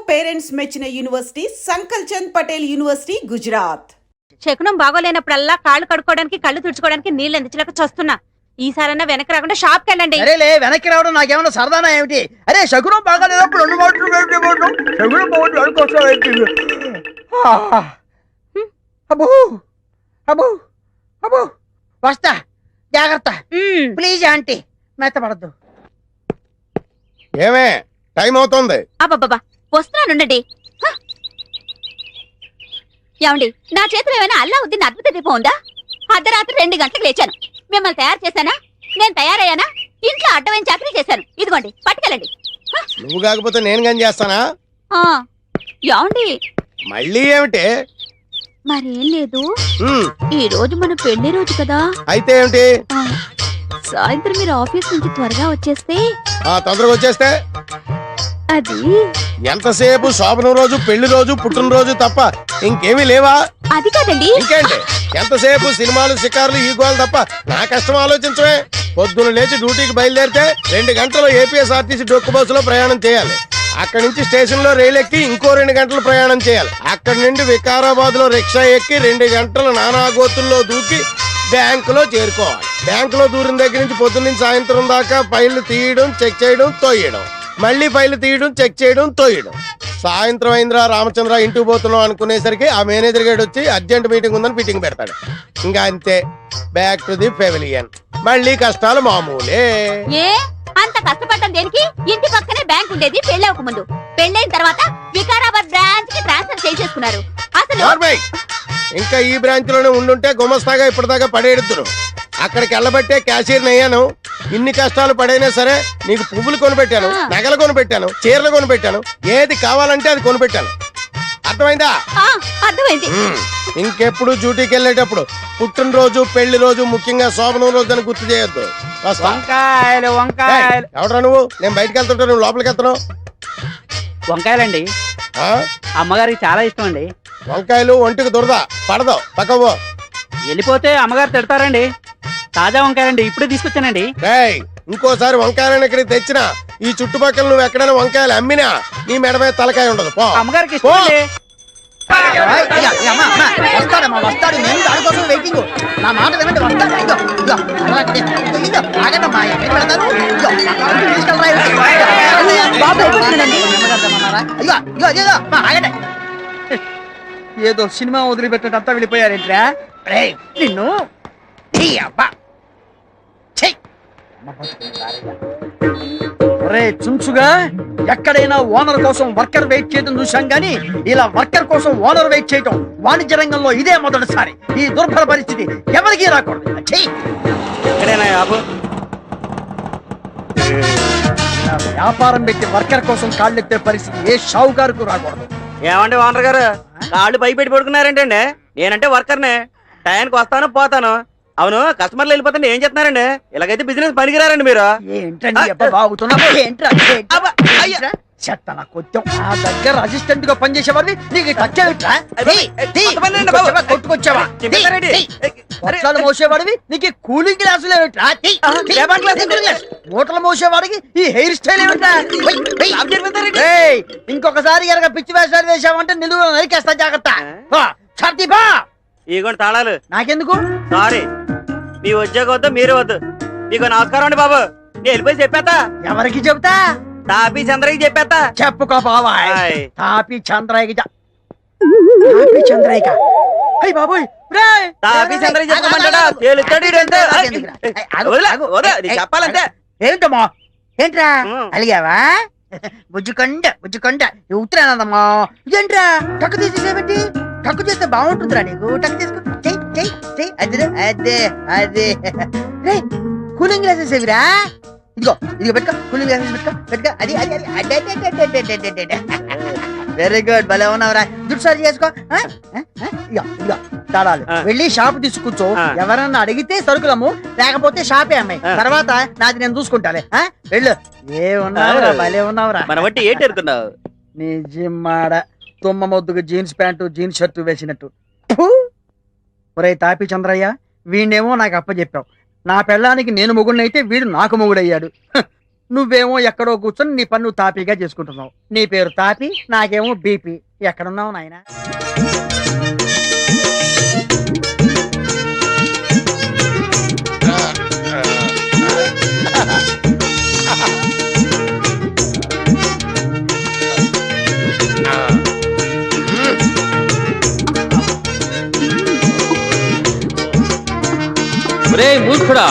Parents మెచ్చిన university సంకల్ Chand Patel university Gujarat. శకునం బాగోలేనప్పుడల్లా కాళ్ళు కడుక్కోవడానికి కళ్ళు తుడుచుకోవడానికి నీళ్ళు అందించలేక చస్తున్నా. ఈసారన్నా వెనక్కి రాకుండా షాప్కి వెళ్ళండి. అరే వెనక్కి రావడం నాకేమన్నా సరదానా ఏమిటి? అరే శకునం బాగాలేనప్పుడు రెండు మాటలు అబ్బో అబ్బో అబ్బో వస్తా, జాగ్రత్త ప్లీజ్ ఆంటీ, మెత్తపడద్దు. ఏమే టైం అవుతుంది. అబ్బబ్బా వస్తున్నానుండండి. ఏమండి, నా చేతిలో ఏమైనా అల్లావుద్దీన్ అద్భుత దీపం ఉందా? అర్ధరాత్రి 2 గంటలకు లేచాను. మిమ్మల్ని తయారు చేశానా? నేను తయారయ్యానా? ఇంట్లో అడ్డమైన చాకరీ చేశాను. ఇదిగోండి పట్టుకెళ్ళండి. నువ్వు కాకపోతే నేను కానీ చేస్తానా? ఏమండి మళ్ళీ ఏమిటి? మరేం లేదు, ఈ రోజు మన పెళ్లి రోజు కదా. అయితే ఏమిటి? సాయంత్రం మీరు ఆఫీస్ నుంచి త్వరగా వచ్చేస్తే. తొందరగా వచ్చేస్తే అది ఎంతసేపు శోభనం రోజు, పెళ్లి రోజు, పుట్టినరోజు తప్ప ఇంకేమీ లేవా? అది కాదండి. ఇంకేంటి? ఎంతసేపు సినిమాలు, షికారులు, ఈ గోలు తప్ప నా కష్టం ఆలోచించవే. పొద్దున లేచి డ్యూటీకి బయలుదేరితే 2 గంటలు ఏపీఎస్ఆర్టీసీ డొక్కు బస్సులో ప్రయాణం చేయాలి. అక్కడి నుంచి స్టేషన్ లో రైలు ఎక్కి ఇంకో 2 గంటలు ప్రయాణం చేయాలి. అక్కడి నుండి వికారాబాద్ లో రిక్షా ఎక్కి 2 గంటలు నానాగోతుల్లో దూకి బ్యాంకులో చేరుకోవాలి. బ్యాంకులో దూరిన దగ్గర నుంచి పొద్దున్న నుంచి సాయంత్రం దాకా ఫైళ్లు తీయడం, చెక్ చేయడం, తోయడం, మళ్ళీ ఫైళ్లు తీయడం, చెక్ చేయడం, తోయడం. సాయంత్రం అయిందిరా రామచంద్ర ఇంటికి పోతున్నాం అనుకునేసరికి ఆ మేనేజర్ గడు వచ్చి అర్జెంట్ మీటింగ్ ఉందని మీటింగ్ పెడతాడు. ఇంకా అంతే, బ్యాక్ టు ది పెవిలియన్. మళ్ళీ కష్టాలు మామూలే. అంత కష్టపడటం దేనికి? ఇంటి పక్కనే బ్యాంక్ ఉండేది పెళ్ళవక ముందు. పెళ్ళైన తర్వాత వికారాబాద్ బ్రాంచ్ కి ట్రాన్స్ఫర్ చేసేసుకున్నారు. అసలు ఇంకా ఈ బ్రాంచ్ లోనే ఉండుంటే గుమస్తాగా ఇప్పటిదాకా పడేడుతురు. అక్కడికి వెళ్ళబట్టే క్యాషియర్ అయ్యాను. ఇన్ని కష్టాలు పడైనా సరే నీకు పువ్వులు కొనిపెట్టాను, నగలు కొనిపెట్టాను, చీరలు కొనిపెట్టాను, ఏది కావాలంటే అది కొనిపెట్టాను. అర్థమైందా? అర్థమైంది. ఇంకెప్పుడు డ్యూటీకి వెళ్ళేటప్పుడు పుట్టినరోజు, పెళ్లి రోజు, ముఖ్యంగా శోభనం రోజు అని గుర్తు చేయొద్దు. వంకాయలు వంకాయలు. ఎవడరా నువ్వు? నేను బయటకు వెళ్తుంటా, నువ్వు లోపలికి వెళ్తున్నావు. వంకాయలండి, అమ్మగారికి చాలా ఇష్టం అండి. వంకాయలు ఒంటికి దురద, పడదు, పక్కవో. వెళ్ళిపోతే అమ్మగారు తిడతారండి. తాజా వంకాయలండి, ఇప్పుడే తీసుకొచ్చానండి. ఇంకోసారి వంకాయలను ఇక్కడికి తెచ్చినా, ఈ చుట్టుపక్కల నువ్వు ఎక్కడైనా వంకాయలు అమ్మినా నీ మెడ మీద తలకాయ ఉండదు. అమ్మగారికి వస్తాడు, నేను దానికోసం వెయిటింగ్. నా మాట వినండి, వస్తాడు. ఏదో సినిమా వదిలిపెట్టినట్టు అంతా వెళ్ళిపోయారేంట్రా నిన్ను. ఒరే చుంచుగా, ఎక్కడైనా ఓనర్ కోసం వర్కర్ వెయిట్ చేయడం చూశాం గానీ ఇలా వర్కర్ కోసం ఓనర్ వెయిట్ చేయటం వాణిజ్య రంగంలో ఇదే మొదటిసారి. ఈ దుర్భర పరిస్థితి ఎవరికీ రాకూడదు. వ్యాపారం పెట్టి వర్కర్ కోసం కాళ్ళెత్తే పరిస్థితి ఏ షావుకారుకు రాకూడదు. ఏమండి ఓనర్ గారు, కాళ్ళు పై పెట్టి పడుకున్నారంటండి. నేనంటే వర్కర్నే, టైంకి వస్తాను పోతాను. అవును, కస్టమర్లు వెళ్ళిపోతుంటే ఏం చేస్తున్నారండి? ఇలాగైతే బిజినెస్ పనికిరారండి మీరు. నా దగ్గర అసిస్టెంట్ గా పనిచేసేవాడిని నీకు వర్షాలు మోసేవాడివి నీకు కూలింగ్ గ్లాసులు ఏమిట్రా? మూటలు మోసేవాడికి ఈ హెయిర్ స్టైల్ ఏమిట్రా? ఇంకొకసారి కనుక పిచ్చి వేషాలు వేసావంటే నిలువ నరికేస్తా, జాగ్రత్త. ఇగోండి తాళాలు. నాకెందుకు? సారీ, మీ ఉద్యోగం వద్దు, మీరు వద్దు. మీకు నమస్కారం అండి బాబు. నేను వెళ్ళిపోయి చెప్పేస్తా. ఎవరికి చెబుతా? తాపీ చంద్రయ్య చెప్పేస్తా. చెప్పుకో బాబా. తాపీ చంద్రయ్య చంద్రయ్య బాబోయ్, తాపీ చంద్రయ్య చెప్పమంటాడా? చెప్పాలంటే ఏంటమ్మా? ఏంట్రా అలిగావా? బుజ్జుకొండ బుజ్జుకొండ ఉత్తరానమ్మా. ఇదేంట్రా టక్కు తీసేసేమిటి? టక్కు చేస్తే బాగుంటుందిరా నీకు. టక్కు తీసుకో, అదే అదే అదే. కూలింగ్ గ్లాసెస్ ఏవిరా? ఇదిగో ఇదిగో పెట్టుకో, కూలింగ్ గ్లాసెస్ పెట్టుకో. అది అది అది వెరీ గుడ్, భలే ఉన్నావురా. జుట్టు సరి చేసుకో. ఇదిగో తాళాలు. వెళ్ళి షాప్ తీసుకొచ్చు. ఎవరన్నా అడిగితే సరుకులము, లేకపోతే షాపే అమ్మాయి. తర్వాత నాది నేను చూసుకుంటాలే. వెళ్ళు. ఏ ఉన్నావురా, భలే ఉన్నావురా. మన బట్టి ఏంటి అనుకున్నావు? నిజమాడ తుమ్మ మొద్దుకు జీన్స్ ప్యాంటు, జీన్స్ షర్టు వేసినట్టు. ఒరే తాపి చంద్రయ్య, వీణేమో నాకు అప్పచెప్పావు. నా పెళ్ళానికి నేను మొగుడినైతే వీడు నాకు మొగుడయ్యాడు. నువ్వేమో ఎక్కడో కూర్చొని నీ పన్ను తాపీగా చేసుకుంటున్నావు. నీ పేరు తాపి, నాకేమో బీపీ. ఎక్కడున్నావు నాయనా? రే మూర్ఖుడా,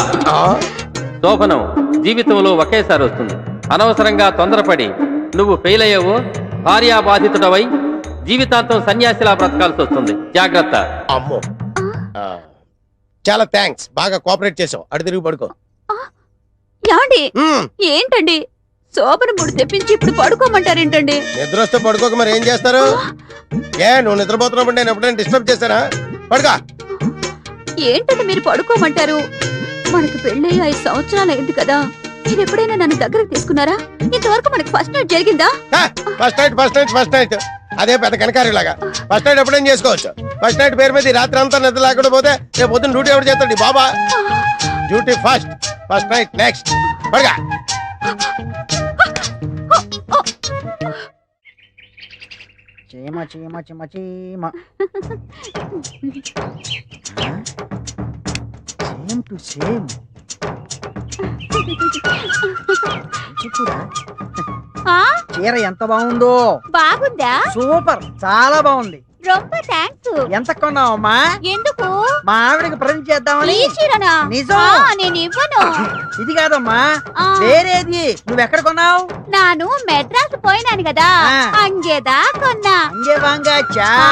శోభనం జీవితంలో ఒకేసారి వస్తుంది. అనవసరంగా తొందరపడి నువ్వు ఫెయిల్ అయ్యావో భార్యాబాధితుడవై జీవితాంతం సన్యాసిలా బ్రతకాల్సి వస్తుంది. జాగ్రత్త. అమ్మో, చాలా థ్యాంక్స్, బాగా కోఆపరేట్ చేసావు. అటు తిరిగి పడుకో. యాండి ఏంటండి శోభన మూడు తెప్పించి ఇప్పుడు పడుకోమంటారేంటండి? నిద్ర వస్తే పడుకోక మరి ఏం చేస్తారు? నువ్వు నిద్రపోతున్నప్పుడు నేను ఎప్పుడైనా డిస్టర్బ్ చేశానా? పడుకో. ఏంటంటే మీరు పడుకోమంటారు? మనకు పెళ్ళి 5 సంవత్సరాలు అయింది కదా, మీరు ఎప్పుడైనా నన్ను దగ్గరకు తీసుకున్నారా? ఇంతవరకు మనకు ఫస్ట్ నైట్ జరిగిందా? ఫస్ట్ నైట్ అదే పెద్ద కనకారిలాగా. ఫస్ట్ నైట్ ఎప్పుడైనా చేసుకోవచ్చు. ఫస్ట్ నైట్ పేరు మీద ఈ రాత్రి అంతా నిద్ర లేకుండా పోతే రేపు పొద్దున్న డ్యూటీ ఎవరు చేస్తాడు? బాబా డ్యూటీ ఫస్ట్ నైట్ నెక్స్ట్. పడుగా. చీమ చీమ చీమ చీమ. Same to same. ఆ చీర ఎంత బాగుందో. బాగుందా? సూపర్, చాలా బాగుంది. రొంబ థాంక్స్. ఎంత కొన్నావమ్మా? ఎందుకు? మా ఆవిడకి ప్రజెంట్ చేద్దామని. ఈ చీరనా? నిజం. నేను ఇవ్వను. ఇది కాదమ్మా, ఆ. వేరేది. నువ్వెక్కడ కొన్నావు? నాను మెడ్రాస్ పోయినాను కదా, ఆ. అంగేదా కొన్నా. అంగే వాంగాచా. ఆ.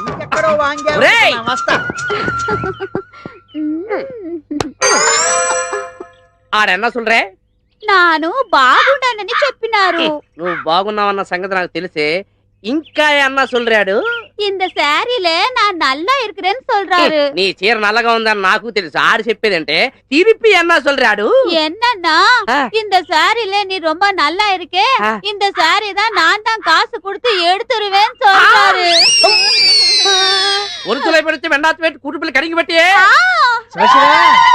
ఇంకెక్కడో వాంగా. ఒరేయ్! వస్తా. ఆడన్నా సుల్రే, నాను బాగుండానని చెప్పినారు. నువ్వు బాగున్నావన్న సంగతి నాకు తెలిసే. ఇంకా అన్నా సుల్రాడు, இந்த சாரில நான் நல்லா இருக்கிறேன்னு சொல்றாரு. నీ చీర నల్లగా ఉందని నాకు తెలుసు. ఆడు చెప్పేదంటే తిరిపి అన్నా సుల్రాడు. என்னன்னா ஆ. இந்த சாரில நீ ரொம்ப நல்லா இருக்கே, ஆ. இந்த சாரி தான் நான் தான் காசு கொடுத்து எடுத்துருவேன்னு சொல்றாரு. ఒరుతులై పెడితే వెండాతి పెట్టి కూటుపిల్లి కడిగి పెట్టి శివశివా.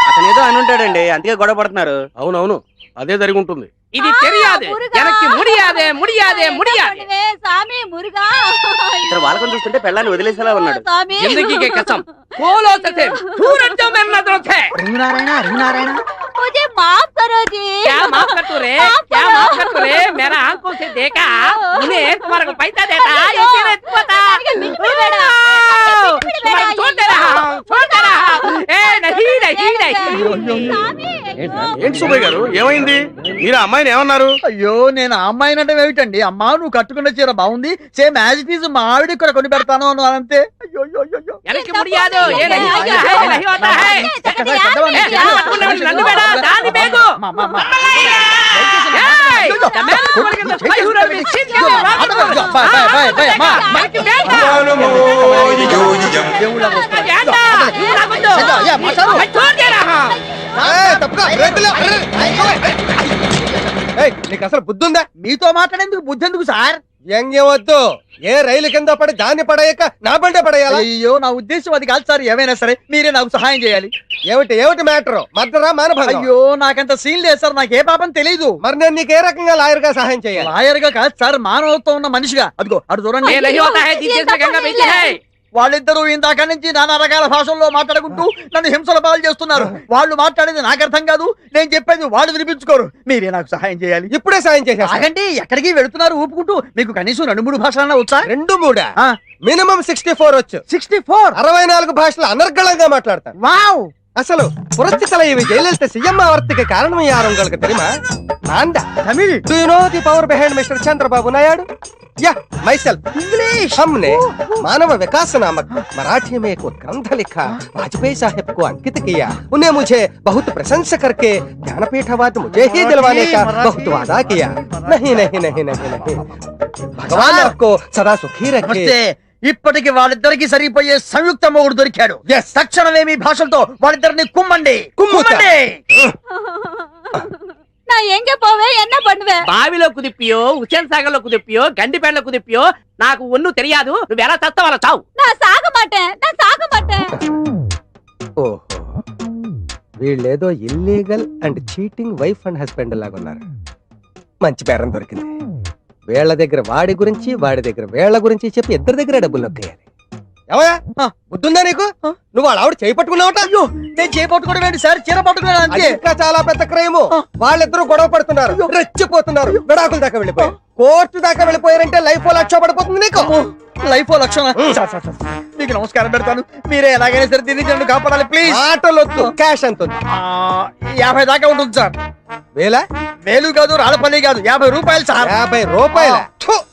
అతను ఏదో అని ఉంటాడండి, అందుకే గొడవ పడుతున్నారు. అవునవును, అదే జరిగి ఉంటుంది. ఇది తెలియాదే, మురుగా. ఎనక్కి ముడియాదే ముడియాదే ముడియాదే. பண்ணுவே, சாமி முருகா. ఇతను వాళ్ళకొని చూస్తుంటే పెళ్ళాన్ని వదిలేసేలా ఉన్నాడు. சாமி. जिंदगी के कसम बोलो सचे सूरज जो मेरे नजरों से రింగు నారాయణ. मुझे माफ करो जी. क्या माफ कर तू रे, क्या माफ कर तू रे? मेरा आंखों से देखा, उन्हें तुम्हारे को पैसा देता ये तेरे तू बता। तुम्हारे को छोड़ दे रहा हूं। ए नहीं नहीं नहीं। சாமி. ఏంటి సుబ్బయ్య గారు, ఏమైంది? మీరు అమ్మాయిని ఏమన్నారు? అయ్యో, నేను ఆ అమ్మాయిని అంటే ఏమిటండి? అమ్మా, నువ్వు కట్టుకున్న చీర బాగుంది, సేమ్ యాజ్ ఇట్ ఈజ్ మా ఆవిడకి కూడా కొని పెడతాను అను అంతే. అయ్యో అయ్యో అయ్యో. ఎనక్కి ముడియాదో, ఏ नहीं होता है, ये नहीं होता है। నన్ను బేడా దాని బేగు అమ్మా, అమ్మా, అమ్మా. ఏయ్ తమేలు కొలిగిన స్పై హూరా మిషన్ కే రాదు. బాయ్, బాయ్, బాయ్, బాయ్, అమ్మా. మనకి బేడా దేవుళ్ళ వస్తాడు. ఏంటా ఇది నాకొద్దు. యా, మాస్టారు. मैं छोड़ दे रहा हूं। నీకు అసలు బుద్ధి ఉందా? మీతో మాట్లాడేందుకు బుద్ధి ఎందుకు సార్? వ్యంగ్యం వద్దు. ఏ రైలు కింద పడి దాన్ని పడేయక నా బండే పడేయాలా? అయ్యో, నా ఉద్దేశం అది కాదు సార్. ఏమైనా సరే మీరే నాకు సహాయం చేయాలి. ఏమిటి మ్యాటర్? మర్డరా మానభంగం? అయ్యో, నాకంత సీన్ లేదు సార్. నాకు ఏ పాపం తెలీదు. మరి నేను నీకు ఏ రకంగా లాయర్ గా సహాయం చేయాలి? లాయర్ గా కాదు సార్, మానవత్వం ఉన్న మనిషిగా. అదిగో అటు చూడండి. ये नहीं होता है, जिस से गंगा बेची है। వాళ్ళిద్దరూ ఇందాక నుంచి నానా రకాల భాషల్లో మాట్లాడుకుంటూ నన్ను హింసల పాలు చేస్తున్నారు. వాళ్ళు మాట్లాడేది నాకు అర్థం కాదు, నేను చెప్పేది వాళ్ళు వినిపించుకోరు. మీరే నాకు సహాయం చేయాలి. ఇప్పుడే సాయం చేసేస్తా. ఆగండి, ఎక్కడికి వెళుతున్నారు ఊపుకుంటూ? మీకు కనీసం 2-3 భాషలన్నా వచ్చా? 2-3 ఆ, మినిమం 64 వచ్చు. 64. 64 భాషలు అనర్గళంగా మాట్లాడతాను. వావ్. అసలు పురస్తి தலைவி ஜெயலலிதா சிஎம் ஆவறதுக்கு காரணம் யார் உங்களுக்கு தெரியுமா? நான்டா. Tamil. Do you know the power behind Mr. Chandrababu Naidu? Yeah, myself. English. हमने मानव विकास नामक मराठी में एक ग्रंथ लिखा, वाजपेयी साहब को अंकित किया. उन्हें मुझे बहुत प्रशंसा करके ज्ञानपीठ अवार्ड मुझे ही दिलवाने का बहुत वादा किया. नहीं नहीं नहीं नहीं नहीं, भगवान आपको सदा सुखी रखे. నమస్తే. ఇప్పటికి వాళ్ళిద్దరికి సరిపోయే సంయుక్త మొగుడు దొరికాడు. Yes. తక్షణమే మీ భాషలతో వాళ్ళిద్దరిని కుమ్మండి. కుమ్ముతా. நான் எங்க போவேன், என்ன பண்ணுவேன்? బావిలో కుదిప్పియో, హుసేన్ సాగర్ లో కుదిప్పియో, గండిపేటలో కుదిప్పియో నాకు ఒన్ను తెలియదు. నువ్వు ఎలా చస్తావు అలా చావు. நான் சாக மாட்டேன், நான் சாக மாட்டேன். ఓహో, వీళ్ళేదో illegal and cheating wife and husband లాగా ఉన్నారు. మంచి బేరం దొరికింది. వీళ్ళ దగ్గర వాడి గురించి, వాడి దగ్గర వీళ్ళ గురించి చెప్పి ఇద్దరి దగ్గర డబ్బులు నొక్కేయాలి. ఏమయ్యా బుద్ధుందా నీకు? నువ్వు వాళ్ళ ఆవిడ చేయి పట్టుకున్నావట. అయ్యో నేను చేపట్టుకోవడం ఏంటి సార్, చీర పట్టుకున్నాను అది అంతే. ఇంకా చాలా పెద్ద క్రైమ్. వాళ్ళిద్దరూ గొడవ పడుతున్నారు, రెచ్చిపోతున్నారు, విడాకుల దాకా వెళ్ళిపోయారు, కోర్టు దాకా వెళ్ళిపోయారంటే లైఫ్ లక్ష పడిపోతుంది నీకు. లైఫ్ లక్షణ. మీకు నమస్కారం పెడతాను, మీరే ఎలాగైనా సరే దీన్ని నన్ను కాపాడాలి ప్లీజ్. ఆటలొద్దు, క్యాష్ ఎంత ఉంది? 50 దాకా ఉంటుంది సార్. వేలా? వేలు కాదు, రాళ్ళపల్లి కాదు, 50 రూపాయలు సార్. 50 రూపాయల?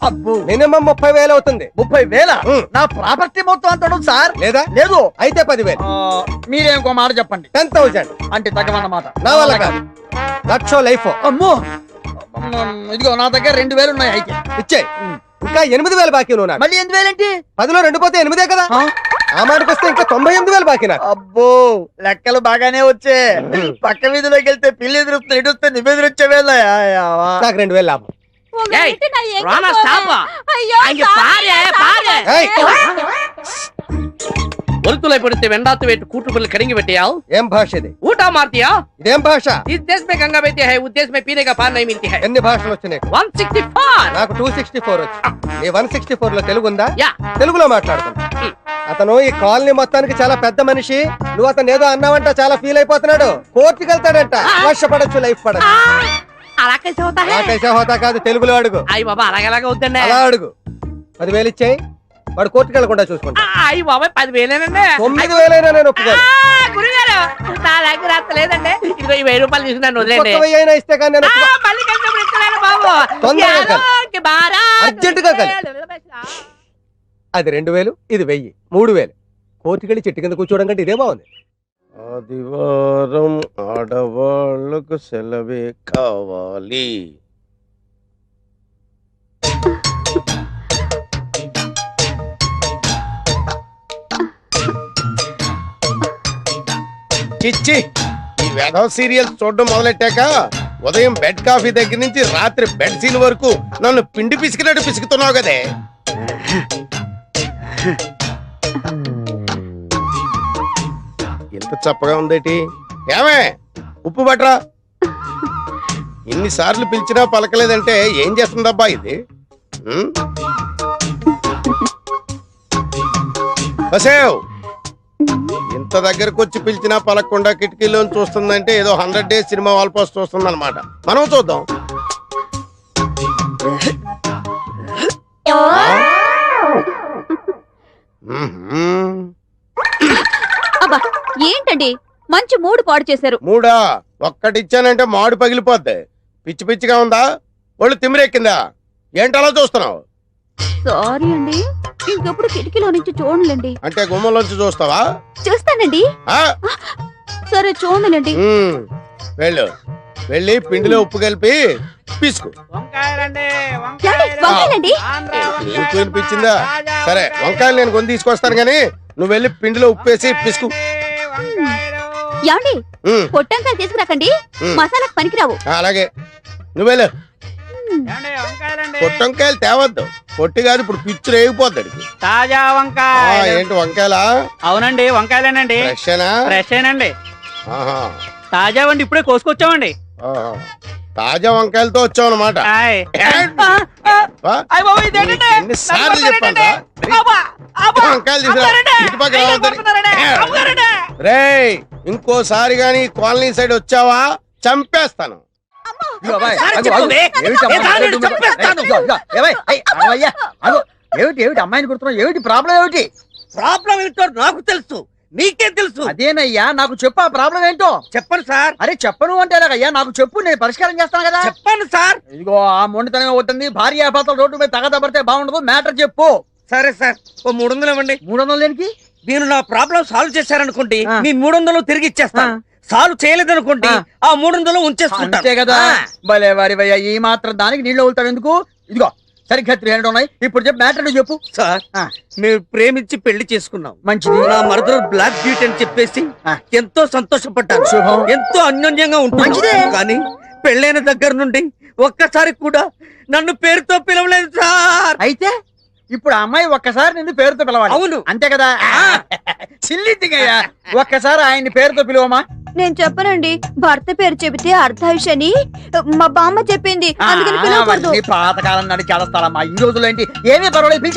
అబ్బో, మినిమం 30,000 అవుతుంది. 30,000 నా ప్రాపర్టీ మొత్తం అంత ఉండదు సార్. లేదా? లేదు. అయితే 10,000. మీరే ఇంకో మాట చెప్పండి. 10,000 అంటే తగ్గమన్నమాట. నా వల్ల కాదు, లక్ష లైఫ్. అమ్మో, ఇదిగో నా దగ్గర 2,000 ఉన్నాయి. అయితే ఇచ్చే. ఇంకా 8,000 బాకీ నువ్వు నాకు. మళ్ళీ 8,000 ఏంటి? 10లో 2 పోతే 8 కదా. ఆ మాటకు వస్తే ఇంకా 98,000 బాకీ నాకు. అబ్బో లెక్కలు బాగానే వచ్చే. పక్క వీధిలోకి వెళ్తే పిల్లి ఎదురుస్తుంది, ఇటు వస్తే నువ్వు ఎదురొచ్చే వేళ నాకు 2,000 లాభం. உங்ககிட்ட நான் எங்க ராணா, போவேன்? stop. ஐயோ, அங்க சாரி, பாரு, பாரு. ఏయ్, ஒருத்துளை படுத்து வெண்டாத்து வைத்து கூட்டுக்குள் கடுங்கி வெட்டியால் ఏం భాష ఇది? ऊटा मारतिया ఇదేం భాష? इस देश में गंगा बहती है उस देश में पीने का पानी नहीं मिलती है ఎన్ని భాషలు వచ్చి నీకు? 164 నాకు 264 వచ్చి. నీ 164 లో తెలుగు ఉందా? యా తెలుగులో మాట్లాడుతున్నా. అతను ఈ కాలనీ మొత్తానికి చాలా పెద్ద మనిషి. నువ్వు అతను ఏదో అన్నావంట, చాలా ఫీల్ అయిపోతున్నాడు. కోర్టుకి వెళ్తాడంట. లక్ష పడచ్చు, లైఫ్ పడచ్చు. అలా कैसे होता है నాకైతే హోదా కాదు, తెలుగులో అడుగు. అయ్య బాబా అలాగలాగా వద్దండి అలా అడుగు. 10,000 ఇచ్చేయి, వాడు కోర్టుకి వెళ్లకుండా చూసుకుంటా. అయ్య బాబాయ్ 10,000 9,000 నేను ఒప్పుకోను. గురుగారు నా దగ్గర అంత లేదండి. ఇదిగో ఈ 1000 రూపాయలు తీసుకున్నాను వదిలేండి. ఒక్క 1000 అయినా ఇస్తే కానీ నేను ఒప్పుకో. మళ్ళీ కలిసినప్పుడు ఇస్తున్నాను బాబు. తొందరగా యాదో కలు. కి బారా. అర్జెంటుగా కలు. అది 2,000, ఇది 1000, 3,000. కోర్టుకి వెళ్ళి చెట్టు కింద కూర్చోవడం కంటే ఇదే బాగుంది. ఆదివారం ఆడవాళ్ళకు సెలవే కావాలి. చిచ్చి, ఈ వెధవ సీరియల్స్ చూడడం మొదలెట్టాక ఉదయం బెడ్ కాఫీ దగ్గర నుంచి రాత్రి బెడ్ సీన్ వరకు నన్ను పిండి పిసికినట్టు పిసుకుతున్నావు కదే. ఎంత చప్పగా ఉందేటి? ఏమే ఉప్పు బట్రా. ఇన్నిసార్లు పిలిచినా పలకలేదంటే ఏం చేస్తుందబ్బా ఇది? బసేవ్, ఇంత దగ్గరకు వచ్చి పిలిచినా పలకకుండా కిటికీలో చూస్తుందంటే ఏదో 100 డేస్ సినిమా వాల్ పోస్ట్ చూస్తుంది అనమాట. మనం చూద్దాం. అబ్బా ఏంటండి మంచి మూడు పాడు చేశారు. మూడా? ఒక్కటిచ్చానంటే మాడు పగిలిపోద్ది. పిచ్చి పిచ్చిగా ఉందా? ఒళ్ళు తిమ్మిరెక్కిందా? ఏంటలా చూస్తున్నావు? సారీ అండి, ఇంకెప్పుడు కిటికీలో నుంచి చూడలేండి. అంటే గుమ్మంలోంచి చూస్తావా? చూస్తానండి. ఆ? సరే చూడలేండి. వెళ్ళు, వెళ్ళి పిండిలో ఉప్పు కలిపి పిసుకు. వంకాయలండి వంకాయలండి. నీకు వినిపించిందా? సరే, వంకాయలు నేను కొని తీసుకొస్తాను గానీ నువ్వు వెళ్ళి పిండిలో ఉప్పు వేసి పిసుకు. ఏమండి ఉమ్, పొట్టంకాయలు తీసుకురాకండి, ఉమ్. మసాలాకు పనికిరావు. అలాగే నువ్వు వెళ్ళు. పొట్టంకాయలు తేవద్దు, పొట్టి కాదు, ఇప్పుడు పిచ్చు రేగిపోద్ది. తాజా వంకాయ. ఏంటి వంకాయలా? అవునండి వంకాయలేనండి. ఫ్రెషేనా? ఫ్రెషేనండి. ఆహా, తాజా వండి ఇప్పుడే కోసుకొచ్చామండి. ఆహా. తాజా వంకాయలతో వచ్చావు అనమాట. ఆయ్. ఎన్నిసార్లు చెప్పాను వంకాయలు తీసుకురా. రేయ్, ఇంకోసారి గాని కాలనీ సైడ్ వచ్చావా చంపేస్తాను. ఏమిటి అమ్మాయిని కొడుతున్నావు? ఏమిటి ప్రాబ్లం? ఏమిటి ప్రాబ్లం ఏంటో నాకు తెలుసు, నీకే తెలుసు. అదేనయ్యా, నాకు చెప్పు ఆ ప్రాబ్లం ఏంటో. చెప్పండి సార్. అరే చెప్పను అంటే ఎలాగయ్యా? నాకు చెప్పు, నేను పరిష్కారం చేస్తాను కదా. చెప్పండి సార్. ఇదిగో ఆ మొండితనం అవుతుంది. భార్య భర్తలు రోడ్డు మీద తగదబడితే బాగుండదు. మ్యాటర్ చెప్పు. సరే సార్, ఓ 300 ఇవ్వండి. 300 దేనికి? మీరు నా ప్రాబ్లం సాల్వ్ చేశారనుకోండి, ఆ. మీ 300 తిరిగి ఇచ్చేస్తాను. సాల్వ్ చేయలేదనుకోండి, ఆ 300 ఉంచేసుకుంటాను. అంతే కదా. భలే వారివయ్యా, ఈ మాత్రం దానికి నీళ్ళు వెళ్తావు ఎందుకు? ఇదిగో సరిగ్గా 300 ఉన్నాయి. ఇప్పుడు చెప్పు, మ్యాటర్ చెప్పు. సార్, మేము ప్రేమించి పెళ్లి చేసుకున్నాం. మంచిది. నా మరదలు బ్లాక్ బ్యూటీ అని చెప్పేసి ఎంతో సంతోషపడ్డాను. శుభం. ఎంతో అన్యోన్యంగా ఉంటుంది. మంచిదే. కానీ పెళ్ళైన దగ్గర నుండి ఒక్కసారి కూడా నన్ను పేరుతో పిలవలేదు సార్. అయితే ఇప్పుడు ఆ అమ్మాయి ఒక్కసారి నిన్ను పేరుతో పిలవాలి. అవును. అంతే కదా. చిల్లిద్దిగయ్యా, ఒక్కసారి ఆయన్ని పేరుతో పిలువమా. నేను చెప్పనండి. భర్త పేరు చెబితే అర్ధాయుషని మా బామ్మ చెప్పింది. అందుకని పిలవకూడదు. ఈ పాతకాలం నాటి చాలా స్థలమ్మా. ఈ రోజుల్లో ఏంటి ఏమీ పర్వాలేదు,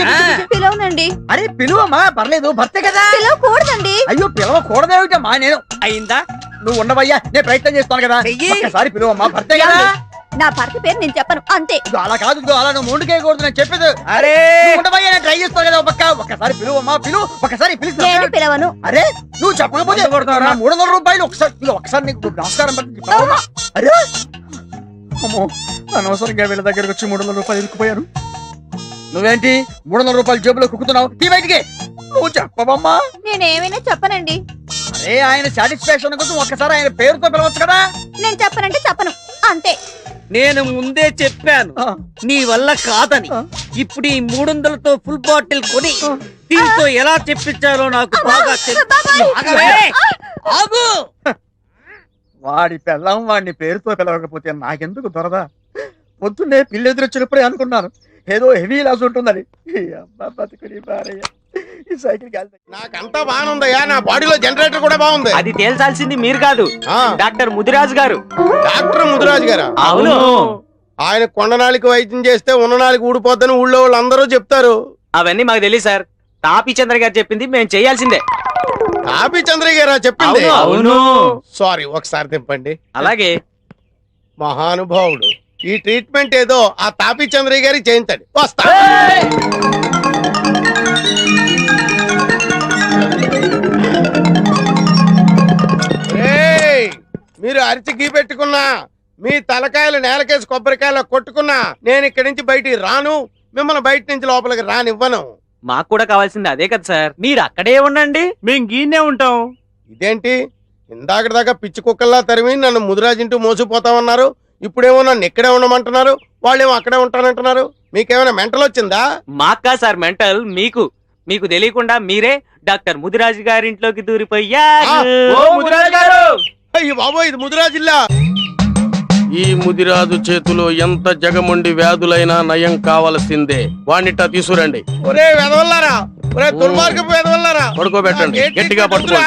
పిలవనండి. అరే పిలువమ్మా, పర్లేదు, భర్తే కదా. పిలవకూడదండి. అయ్యో పిలవకూడదేమిటమ్మా, నేను అయిందా? నువ్వు ఉండవయ్యా, నేను ప్రయత్నం చేస్తాను కదా. చెయ్యి. ఒక్కసారి పిలువమ్మా, భర్తే కదా. నా భర్త పేరు నేను చెప్పను అంతే. ఇదిగో అలా కాదు, ఇదిగో అలా నువ్వు ముందుకేయకూడదు, నేను చెప్పేది. అరే నువ్వు ఉండవయ్యా, నేను ట్రై చేస్తాను కదా. ఒక్కసారి పిలువమ్మా, ఒకసారి నేను పిలుస్తా. పిలవను. అరే నువ్వు చెప్పకపోతే వంద కొడతావరా? నా 300 రూపాయలు ఒకసారి నీకు నమస్కారం పెట్టింది. అరే అమ్మో, అనవసరంగా వీళ్ళ దగ్గరకు వచ్చి 300 రూపాయలు ఇరుక్కుపోయాను. నువ్వేంటి 300 రూపాయలు జేబులో కుక్కుతున్నావు? తీ బయటికి. నువ్వు చెప్పవమ్మా. నేనేమైనా చెప్పనండి. అరే ఆయన సాటిస్ఫాక్షన్ కోసం ఒక్కసారి ఆయన పేరుతో పిలవచ్చు కదా. నేను చెప్పనంటే చెప్పను అంతే. నేను ముందే చెప్పాను నీ వల్ల కాదని. ఇప్పుడు ఈ 300తో ఫుల్ బాటిల్ కొని దీంతో ఎలా చెప్పించాలో నాకు బాగా తెలుసు. ఆగవే! ఆగు! వాడి పెళ్ళం వాడిని పేరుతో పిలవకపోతే నాకెందుకు దొరదా? పొద్దున్నే పిల్లి ఎదురొచ్చినప్పుడే అనుకున్నాను ఏదో హెవీ లాస్ ఉంటుందని. ఈ అబ్బా బతుకుని భార్య. ఈ సైకిల్ కాదు. నాకంతా బాగుందయ్యా, నా బాడీలో జనరేటర్ కూడా బాగుంది. అది తేల్చాల్సింది మీరు కాదు, ఆ, డాక్టర్ ముదిరాజు గారు. డాక్టర్ ముదిరాజు గారా? అవును. ఆయన కొండనాలికి వైద్యం చేస్తే ఉన్ననాలికి ఊడిపోద్దని ఊళ్ళో వాళ్ళు అందరూ చెప్తారు. అవన్నీ మాకు తెలియదు సార్. తాపీ చంద్ర గారు చెప్పింది మేము చేయాల్సిందే. తాపి చంద్రయ్య గారా చెప్పింది? అవును. సారీ, ఒకసారి తింపండి. అలాగే. మహానుభావుడు, ఈ ట్రీట్మెంట్ ఏదో ఆ తాపి చంద్రయ్య గారికి చేయించండి. వస్తా. ఏయ్, మీరు అరిచి గీ పెట్టుకున్నా, మీ తలకాయలు నేలకేసి కొబ్బరికాయలు కొట్టుకున్నా, నేను ఇక్కడి నుంచి బయటికి రాను, మిమ్మల్ని బయట నుంచి లోపలికి రానివ్వను. మాకు కూడా కావాల్సింది అదే కదా సార్. మీరు అక్కడే ఉండండి, మేము గీనే ఉంటాం. ఇదేంటి ఇందాక దాకా పిచ్చి కుక్కల్లా తరిమి నన్ను ముదిరాజింటూ మోసిపోతామన్నారు, ఇప్పుడేమో నన్ను ఇక్కడే ఉండమంటున్నారు, వాళ్ళేమో అక్కడే ఉంటానంటున్నారు. మీకేమైనా మెంటల్ వచ్చిందా? మాకా సార్ మెంటల్, మీకు మీకు తెలియకుండా మీరే డాక్టర్ ముదిరాజు గారి ఇంట్లోకి దూరిపోయారు. ఓ ముదిరాజు గారు! అయ్యి బాబోయ్, ఇది ముదిరాజిల్లా. ఈ ముదిరాజు చేతిలో ఎంత జగముండి వ్యాధులైనా నయం కావలసిందే. వాణ్ణిట తీసుకురండి. ఒరే వెదవల్లారా, ఒరే దుర్మార్గపు వెదవల్లారా, పడుకోబెట్టండి, ఏంటి గట్టిగా పట్టుకురా?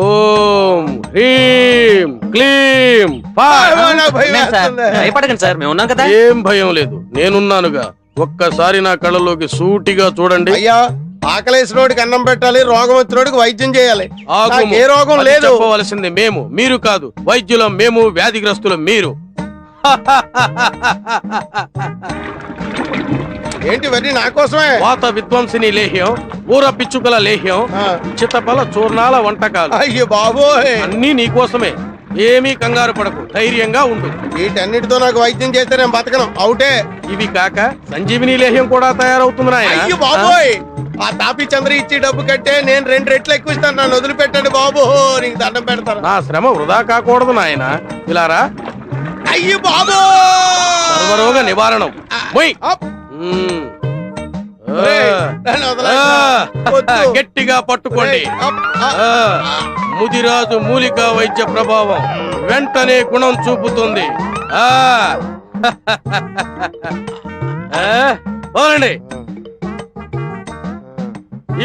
ఓం హ్రీం క్లీం ఫా. నాకు భయం వేస్తుంది. భయపడకండి సార్, మేము ఉన్నాం కదా. ఏం భయం లేదు, నేనున్నానుగా. ఒక్కసారి నా కళ్ళలోకి సూటిగా చూడండి. అయ్యా, ఆకలేసినోడికి అన్నం పెట్టాలి, రోగం వచ్చినోడికి వైద్యం చేయాలి. ఆగుము. నాకు ఏ రోగం అది లేదు. చెప్పవలసింది మేము, మీరు కాదు. వైద్యులం మేము, వ్యాధిగ్రస్తులం మీరు. ఏంటి ఇవన్నీ నా కోసమే? వాత విధ్వంసిని లేహ్యం, ఊర పిచ్చుకల లేహ్యం, ఆ. చిత్తపల చూర్ణాల వంటకాలు అయ్యో బాబోయ్, అన్నీ నీకోసమే. ఏమీ కంగారు పడకు, ధైర్యంగా ఉండు. వీటన్నిటితో నాకు వైద్యం చేస్తే నేను బతకను, అవుటే. ఇవి కాక సంజీవిని లేహ్యం కూడా తయారవుతుంది నాయనా. అయ్యో బాబోయ్, ఆ తాపి చంద్ర ఇచ్చి డబ్బు కట్టే నేను 2 రెట్లు ఎక్కువ ఇస్తాను, నన్ను వదిలిపెట్టండి బాబు, నీకు దండం పెడతాను. నా శ్రమ వృధా కాకూడదు నాయనా. ఇలారా, అయ్యో బాబు, సర్వరోగ నివారణం. మొయ్. మ్మ్. నన్ను ఆ, వదలండి. వద్దు. గట్టిగా పట్టుకోండి. ఆ, ముదిరాజు మూలికా వైద్య ప్రభావం వెంటనే గుణం చూపుతుంది. ఆ వదలండి.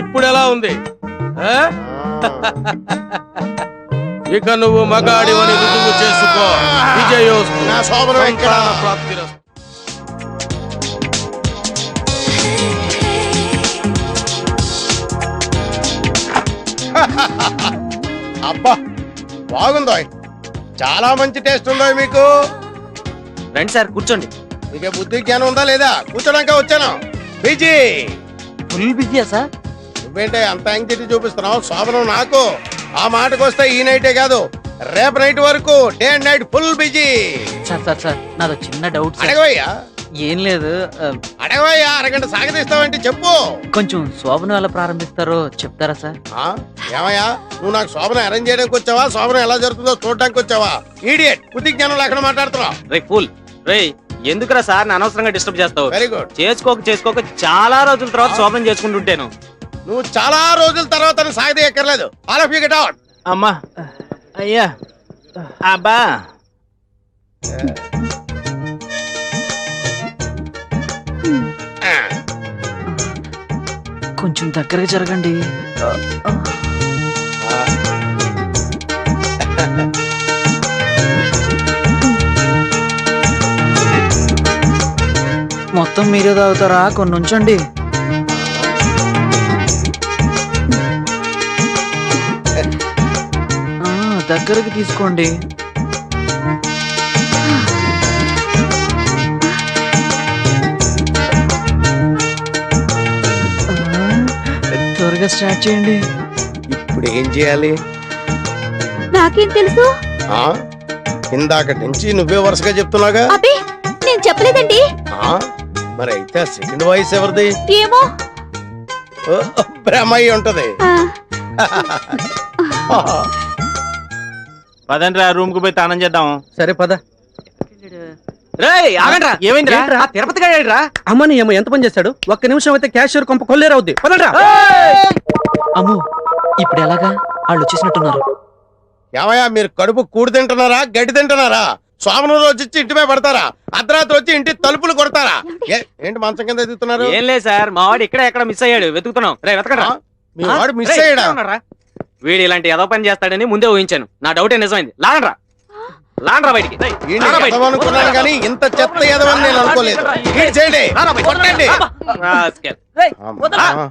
ఇప్పుడు ఎలా ఉంది? ఆ? ఇక నువ్వు మగాడివని రుజువు చేసుకో. విజయోస్తు. నా శోభనం ఎక్కడ? సంతాన ప్రాప్తిరస్తు. అబ్బా బాగుందో, చాలా మంచి టేస్ట్ ఉందో మీకు. రండి సార్, కూర్చోండి. మీకే బుద్ధి జ్ఞానం ఉందా లేదా? కూర్చోడానికి వచ్చాను. బిజీ. ఫుల్ బిజీయా సార్? నువ్వేంటే అంత యాంగ్జైటీ చూపిస్తున్నావు? శోభనం నాకు. ఆ మాటకు వస్తే ఈ నైటే కాదు, రేపు నైట్ వరకు day and night full busy. Sir sir sir, నాదో చిన్న డౌట్ సార్. అడగవయ్యా, ఏం లేదు, అడగవయ్యా. అరగంట సాగదీస్తావంటే చెప్పు. కొంచెం శోభనం ఎలా ప్రారంభిస్తారో చెప్తారా సార్? ఆ, ఏమయ్యా, నువ్వు నాకు శోభనం అరేంజ్ చేయడానికి వచ్చావా, శోభనం ఎలా జరుగుతుందో చూడడానికి వచ్చావా? ఈడియట్, బుద్ధి జ్ఞానం లేకుండా మాట్లాడుతున్నావు. రే ఫుల్, రే ఎందుకురా సార్ నా అనవసరంగా డిస్టర్బ్ చేస్తావు? Very good. చేసుకోక చాలా రోజుల తర్వాత శోభనం చేసుకుంటుంటాను. నువ్వు చాలా రోజుల తర్వాత సాగదీయక్కర్లేదు. All of you get out. అమ్మా, అయ్యా, అబ్బా. కొంచెం దగ్గరగా జరగండి. మొత్తం మీరే తాగుతారా? కొన్ని ఉంచండి. దగ్గరికి తీసుకోండి. త్వరగా స్టార్ట్ చేయండి. ఇప్పుడు ఏం చేయాలి? నాకేం తెలుసు? ఆ ఇందాక నుంచి నువ్వే వరుసగా చెప్తున్నాగా. అబ్బే నేను చెప్పలేదండి. ఆ మరి అయితే సెకండ్ వాయిస్ ఎవరిది? ఏమో. ఓ, బ్రహ్మ అయి ఉంటది. పదండ్రా రూమ్ కు పోయి తానం చేద్దాం. సరే పద. రేయ్ ఆగండ్రా, ఏమైందిరా? ఏంట్రా? ఆ తిరుపతి గాడేడ్రా? అమ్మని ఏమో ఎంత పని చేస్తాడు. ఒక్క నిమిషం అయితే క్యాషియర్ కొంప కొల్లేరవుద్ది. పదండ్రా. అమ్మో ఇప్పుడు ఎలాగా? వాళ్ళు వచ్చేసినట్టున్నారు. ఏమయ్యా మీరు కడుపు కూడి తింటున్నారా గడ్డి తింటున్నారా? సోమను రోజు వచ్చి ఇంటి మీద పడతారా? అర్ధరాత్రి వచ్చి ఇంటి తలుపులు కొడతారా? ఏంటి మంచం కింద ఎదుగుతున్నారు? ఏం లేదు సార్, మా వాడు ఇక్కడ ఎక్కడ మిస్ అయ్యాడు, వెతుకుతున్నాం. రే వెతకడా. మీ వాడు మిస్ అయ్యాడా? వీడు ఇలాంటి ఏదో పని చేస్తాడని ముందే ఊహించాను. నా డౌటే నిజమైంది. లాగండ్రా లాగండ్రా బయటికి. ఈయన్ని ఎదవనుకున్నాను కానీ ఇంత చెత్త ఎదవని నేను అనుకోలేదు. ఈడు చేయండి, కొట్టండి. అమ్మా.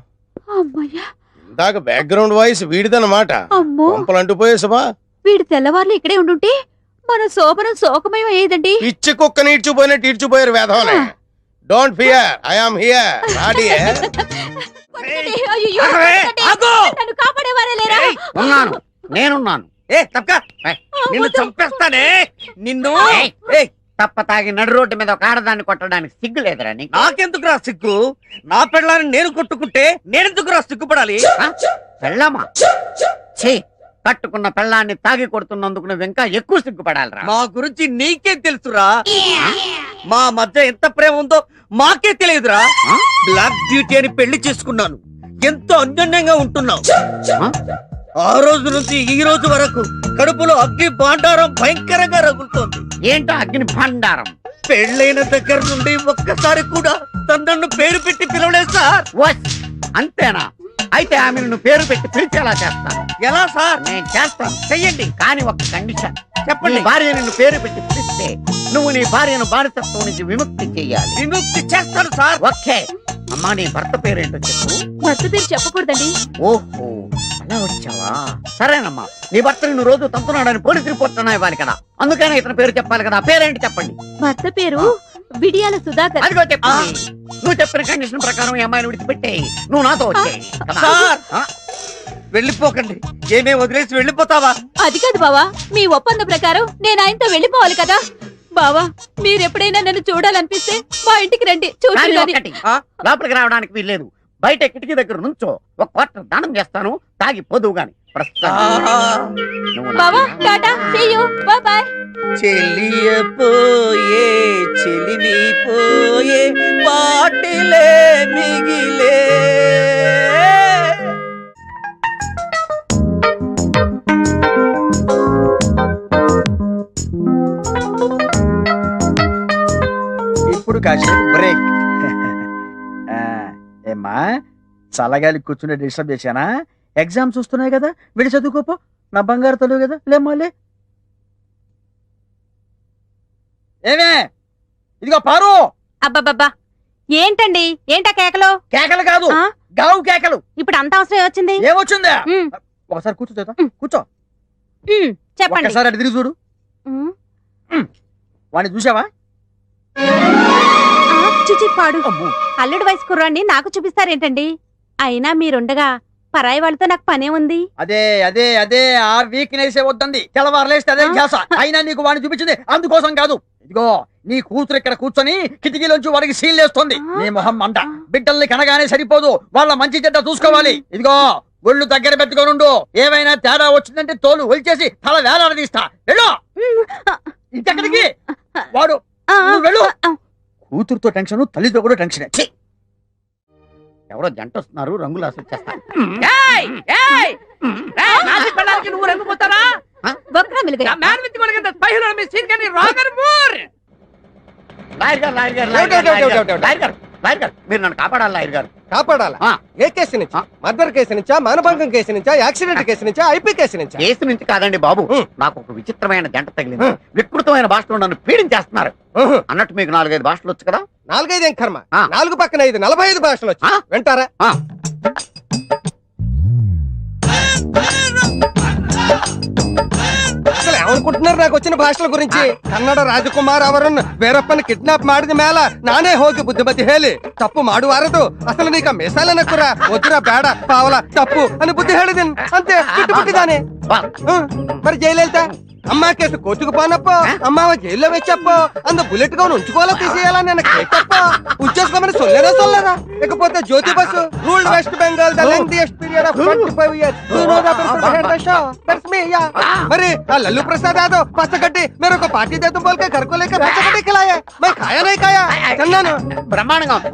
అమ్మయ్యా. ఇందాక బ్యాక్గ్రౌండ్ వాయిస్ వీడిదన్నమాట. అమ్మో పంపలు అంటుపోయేసమా? వీడు తెల్లవార్లు ఇక్కడే ఉండుంటే మన శోభనం శోకమయం అయ్యేదండి. పిచ్చి కుక్కని ఈడ్చిపోయినట్టు ఈడ్చిపోయారు వేధవనే. Don't fear, I am here. రాడీ. అయ్యయ్యో, నన్ను కాపాడేవారే లేరా? ఉన్నాను, నేనున్నాను. నిన్ను చంపేస్తానే. నిన్ను తప్ప తాగి నడు రోడ్డు మీద ఒక ఆడదాన్ని కొట్టడానికి సిగ్గు లేదురా నీకు? నాకెందుకురా సిగ్గు? నా పెళ్ళాన్ని నేను కొట్టుకుంటే నేనెందుకురా సిగ్గుపడాలి? పెళ్ళామా? ఛీ, కట్టుకున్న పెళ్ళాన్ని తాగి కొడుతున్నందుకు నువ్వు ఇంకా ఎక్కువ సిగ్గుపడాలిరా. మా గురించి నీకే తెలుసురా. మా మధ్య ఎంత ప్రేమ ఉందో మాకే తెలియదురా. బ్లాక్ బ్యూటీ అని పెళ్లి చేసుకున్నాను. ఎంతో అన్యోన్యంగా ఉంటున్నావు. ఆ రోజు నుంచి ఈ రోజు వరకు కడుపులో అగ్ని భాండారం భయంకరంగా రగులుతోంది. ఏంటో అగ్ని భాండారం? పెళ్ళైన దగ్గర నుండి ఒక్కసారి కూడా తనను పేరు పెట్టి పిలవలేదు సార్. అంతేనా? అయితే ఆమెను నువ్వు పేరు పెట్టి పిలిచేలా చేస్తాను. ఎలా సార్? నేను చేస్తాను, చెయ్యండి. కానీ ఒక కండిషన్. చెప్పండి. భార్య నిన్ను పేరు పెట్టి పిలిస్తే నువ్వు నీ భార్యను బానిసత్వం నుంచి విముక్తి చెయ్యాలి. విముక్తి చేస్తాను సార్. ఓకే అమ్మా, నీ భర్త పేరేంటో చెప్పు. భర్త పేరు చెప్పకూడదండి. ఓహో అలా వచ్చావా? సరేనమ్మా, నీ భర్త నిన్ను రోజు తంతున్నాడని పోలీస్ రిపోర్ట్ ఇవ్వాలి కదా, అందుకనే ఇతని పేరు చెప్పాలి కదా. పేరేంటి చెప్పండి. భర్త పేరు బిడియాల సుధాకర్. అదిగో చెప్పు. నువ్వు చెప్పిన కండిషన్ ప్రకారం ఈ అమ్మాయిని విడిచిపెట్టేయి. నువ్వు నాతో వచ్చేయి. వెళ్ళిపోకండి. ఏమే వదిలేసి వెళ్ళిపోతావా? అది కాదు బావా, మీ ఒప్పంద ప్రకారం నేను ఆయనతో వెళ్ళిపోవాలి కదా. బావా మీరెప్పుడైనా నన్ను చూడాలనిపిస్తే మా ఇంటికి రండి. కానీ చూసి ఒకటి, లోపలికి రావడానికి వీల్లేదు. బయట కిటికీ దగ్గర నుంచో ఒక క్వార్టర్ దానం చేస్తాను, తాగి పోదువు గాని. బావా tata, see you, bye bye. చెలియపోయే చెలిమి పోయే పాటిలే మిగిలే. ఇప్పుడు కాసేపు బ్రేక్. ఏమ్మా చల్లగాలి కూర్చుని డిస్టర్బ్ చేశానా? ఎగ్జామ్స్ వస్తున్నాయి కదా, విడి చదువుకోపో. నా బంగారు తల్లి కదా, లేమ్మాలే. ఏమే ఇదిగో పారు. అబ్బబ్బబ్బా ఏంటండి? ఏంటా కేకలు? కేకలు కాదు, ఆ? గావు కేకలు. ఇప్పుడు అంత అవసరం వచ్చింది. ఏమొచ్చిందా? ఉమ్, ఒకసారి కూర్చో చేత, కూర్చో. చెప్పండి. ఒకసారి అటు తిరిగి చూడు. ఉమ్. వాడిని చూసావా? పాడు అల్లుడు వయసు కుర్రాన్ని నాకు చూపిస్తారేంటండి? అయినా మీరుండగా పరాయి వాళ్ళతో నాకు పనే ఉంది. అదే అదే అదే ఆ వీక్నెస్ వద్దంది. తెల్లవారులేస్తే అదే ధ్యాస. అయినా నీకు వాడిని చూపించింది అందుకోసం కాదు. ఇదిగో నీ కూతురు ఇక్కడ కూర్చొని కిటికీలోంచి వాడికి సీన్లేస్తుంది. నీ మొహం మంట. బిడ్డల్ని కనగానే సరిపోదు, వాళ్ళ మంచి చెడ్డ చూసుకోవాలి. ఇదిగో ఒళ్ళు దగ్గర పెట్టుకోనుండు. ఏమైనా తేడా వచ్చిందంటే తోలు ఒలిచేసి తల వేలాడదీస్తా. వెళ్ళు. ఇంకెక్కడికి? వాడు నువ్వు వెళ్ళు. కూతురుతో టెన్షన్, తల్లితో కూడా టెన్షన్. ఎవరో జంట వస్తున్నారు, రంగులు అసలు చేస్తారు. నువ్వు రంగు పోతారా? మీరు నన్ను కాపాడాలి లాయర్ గారు. కాపాడాలా ఆ. ఏ కేసు నుంచి మర్డర్ కేసు నుంచా మానభంగం కేసు నుంచా యాక్సిడెంట్ కేసు నుంచా ఐపీ కేసు నుంచా కేసు నుంచి కాదండి బాబు, నాకు ఒక విచిత్రమైన జంట తగిలింది. వికృతమైన భాషలో నన్ను పీడించేస్తున్నారు. అన్నట్టు మీకు 4-5 భాషలు వచ్చు కదా? 4-5 ఏం కర్మ, ఆ. 4 పక్కన 5 45 భాషలు వచ్చి ఆ. వింటారా? ఆ. అసలు ఏమనుకుంటున్నారు నాకు వచ్చిన భాషల గురించి? ಕನ್ನಡ ರಾಜಕುಮಾರ್ ಅವರನ್ನು ವೀರಪ್ಪನ ಕಿಡ್ನಾಪ್ ಮಾಡಿದ ಮೇಲ ನಾನೇ ಹೋಗಿ ಬುದ್ಧಿಮತಿ ಹೇಳಿ ತಪ್ಪು ಮಾಡುವಾರದು. ಅಸಲು ನೀಕ ಮೆಸಾಲ ನಕ್ಕುರ ಒದ್ದುರ ಬೇಡ ಪಾವಲ ತಪ್ಪು అని బుద్ధి ಹೇಳಿದೆನು అంతే ಬಿಟ್ಟಿದ್ದಾನೆ. మరి జైలెళ్తా అమ్మా కేసు కోర్టుకు పోనప్పో అమ్మావ జైల్లో వెచ్చప్పో అందు బుల్లెట్ గా ఉంచుకోవాలా తీసేయాలా నేను కేటప్పో ఉంచేసుకోమని సొల్లేదా సొల్లరా? లేకపోతే Jyoti Basu ruled West Bengal the lengthiest period of 25 years. You know the person behind the show. That's me, yeah. మరి ఆ లల్లు ప్రసాద్ యాదవ్ పచ్చగడ్డి मेरे को पार्टी दे तुम बोल के घर को लेकर पచ్చగడ్డి खिलाया. मैं खाया नहीं खाया తిన్నాను. బ్రహ్మాండంగా ఉంది.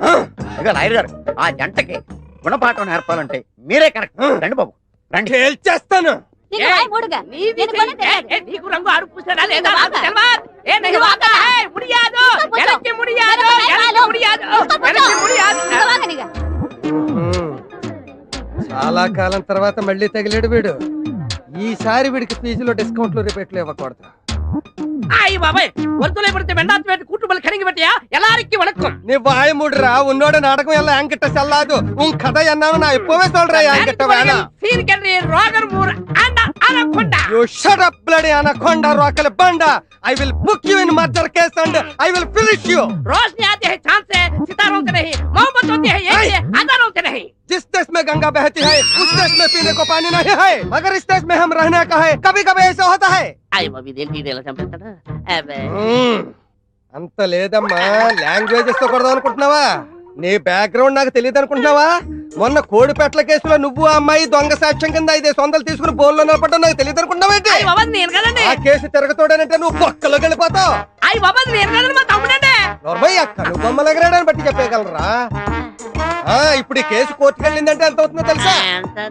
ఇక లాయర్ గారు, ఆ జంటకి గుణపాఠం నేర్పాలంటే మీరే కరెక్ట్. రండి బాబు రండి. తేల్చేస్తాను. నీకు రాయి మూడుగా. నేను కూడా తెలియదు. నీకు రంగు అడుగు పూసాడా లేదా ఇంకా నాకు వాగా. తెలవదు. ఏ ఇంకా नहीं వాగా. वागा है मुड़ियादो ఇంకా కూర్చో. ఎనక్కి ముడియాదో వెనక ఎనక్కి వెనకాలు. ముడియాదో ఇంకా కూర్చో. ఎనక్కి ముడియాదో. ఇంకా వాగనిగా. చాలా కాలం తర్వాత మళ్ళీ తగిలేడు వీడు. ఈసారి వీడికి ఫీజులో డిస్కౌంట్లు రిపేట్లు ఇవ్వకూడదు. ஆய் பாபாய் ஒருத்தலை படுத்த வெண்டாத்து வேட்டு கூட்டுமல் கணங்கி வெட்டியா எல்லாருக்கும் வணக்கம். நீ வாய மூடுறா. உன்னோட நாடகம் எல்லாம் என்கிட்ட செல்லாது. உன் கதை என்னன்னு நான் இப்பவே சொல்றேன். என்கிட்ட வேணாம். Scene கன்றி Rogor Moore Andal anaconda. You shut up bloody anaconda rockle banda. I will book you in murder case and I will finish you. रोशनी आती है चांद से, सितारों से नहीं. मोहब्बत होती है एक से, हजारों से नहीं. जिस देश में गंगा बहती है उस देश में पीने को पानी नहीं है. मगर इस देश में हम रहने का है. कभी कभी ऐसा होता है. అయ్య బాబు ఇదేంటి ఇది ఎలా చంపేస్తాడు? అబ్బే అంత లేదమ్మా. లాంగ్వేజెస్ తో కొడదాం అనుకుంటున్నావా? నీ బ్యాక్గ్రౌండ్ నాకు తెలియదు అనుకుంటున్నావా? మొన్న కోడిపెట్ల కేసులో నువ్వు ఆ అమ్మాయి దొంగ సాక్ష్యం కింద 500 తీసుకుని బోన్లో నిలబడ్డా నాకు తెలియదు అనుకుంటున్నావేంటి? అయ్య బాబు నేను కదండి. ఆ కేసు తిరగతోడనంటే నువ్వు బొక్కలోకి వెళ్ళిపోతావు. అయ్య బాబు నేను కదండి, మా తమ్ముడండి. నోర్మయ్య కను బొమ్మలు ఎగరాడని బట్టి చెప్పగలరా? ఇప్పుడు ఈ కేసు కోర్టుకు వెళ్ళిందంటే ఎంత అవుతుందో తెలుసా?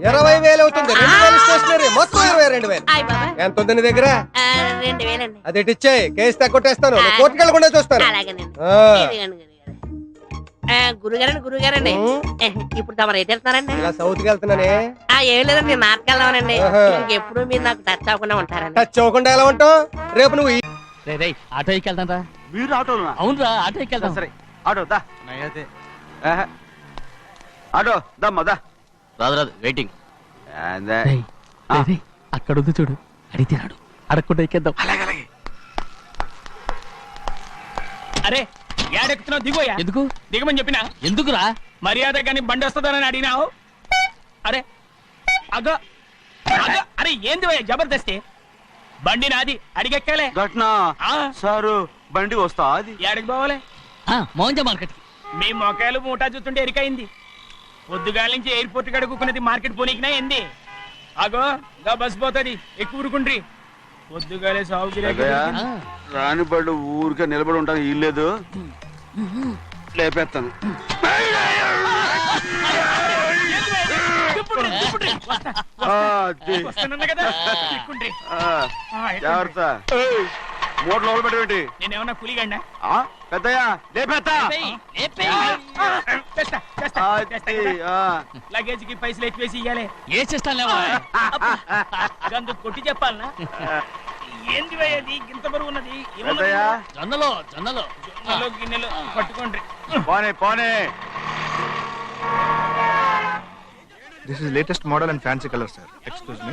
20,000 అవుతుంది. 2,000 స్టేషనరీ, మొత్తం 22,000. అయ్య బాబు ఎంత ఉంది నీ దగ్గర? 2,000 అండి. అది ఇచ్చేయి. కేసు తగ్గొట్టేస్తాను. నువ్వు కోర్టుకు వెళ్ళకుండా చూస్తాను. అలాగేనండి. ఆ. ఇదిగోండి, గురుగారండి ఇప్పుడు తమరు ఎటు వెళ్తున్నారండి? ఇలా సౌత్కి వెళ్తున్నానే. ఏం లేదండి, నాటకెళ్దామనండి. ఆహా. ఇంకెప్పుడు మీరు నాకు టచ్ అవ్వకుండా ఉంటారండి. టచ్ అవ్వకుండా ఎలా ఉంటావు? రేపు నువ్వు ఆటో ఎక్కెళ్తాం రా. మీరు ఆటోనా? అవునరా, ఆటో ఎక్కెళ్తాం. సరే ఆటో దా. ఆటో దమ్మా దా. రాదు రాదు, వెయిటింగ్. అక్కడ ఉంది చూడు, అడిగితే రాడు. అడగకుండా ఎక్కేద్దాం. అరే ఏడెక్కుతున్నావు, దిగోయా. ఎందుకు దిగమని చెప్పినా. ఎందుకురా? మర్యాద కానీ బండి వస్తుందని అడిగినావు. అరే అగో అగో, అరే ఏంది భయ్యా జబర్దస్తి? బండి నాది, అడిగెక్కాలే. ఘట్నా సారు బండి వస్తా. అది ఏడకి పోవాలి? మోహన్ మార్కెట్. మీ మొక్కలు మూటా చూస్తుంటే ఎరికైంది. పొద్దుగాల నుంచి ఎయిర్పోర్ట్ కడుక్కున్నది మార్కెట్ పోనీకినా ఏంది? అగో గా బస్ పోతుంది, ఎక్కువ ఊరుకుండ్రి. పొద్దుగాలే సాగు రాని బళ్ళు ఊరికే నిలబడి ఉంటాను. ఇల్లేదు లేపేస్తాను. జాగ్రత్త. మూడు లోపల పెట్టేటి. నేనేమన్నా కూలిగండా? పెద్దయ్యా లేపేస్తా. లగేజ్ కి పైసలు ఎక్కువేసి ఇయ్యాలి. ఏ చేస్తాను గందు కొట్టి చెప్పాలనా? ఏంది భయ్యది ఇంత బరువు ఉన్నది? పెద్దయ్యా జొన్నలో జొన్నలో జొన్నలో గిన్నెలు పట్టుకోండి. పోనే పోనే. This is latest model and fancy color, sir. Excuse me.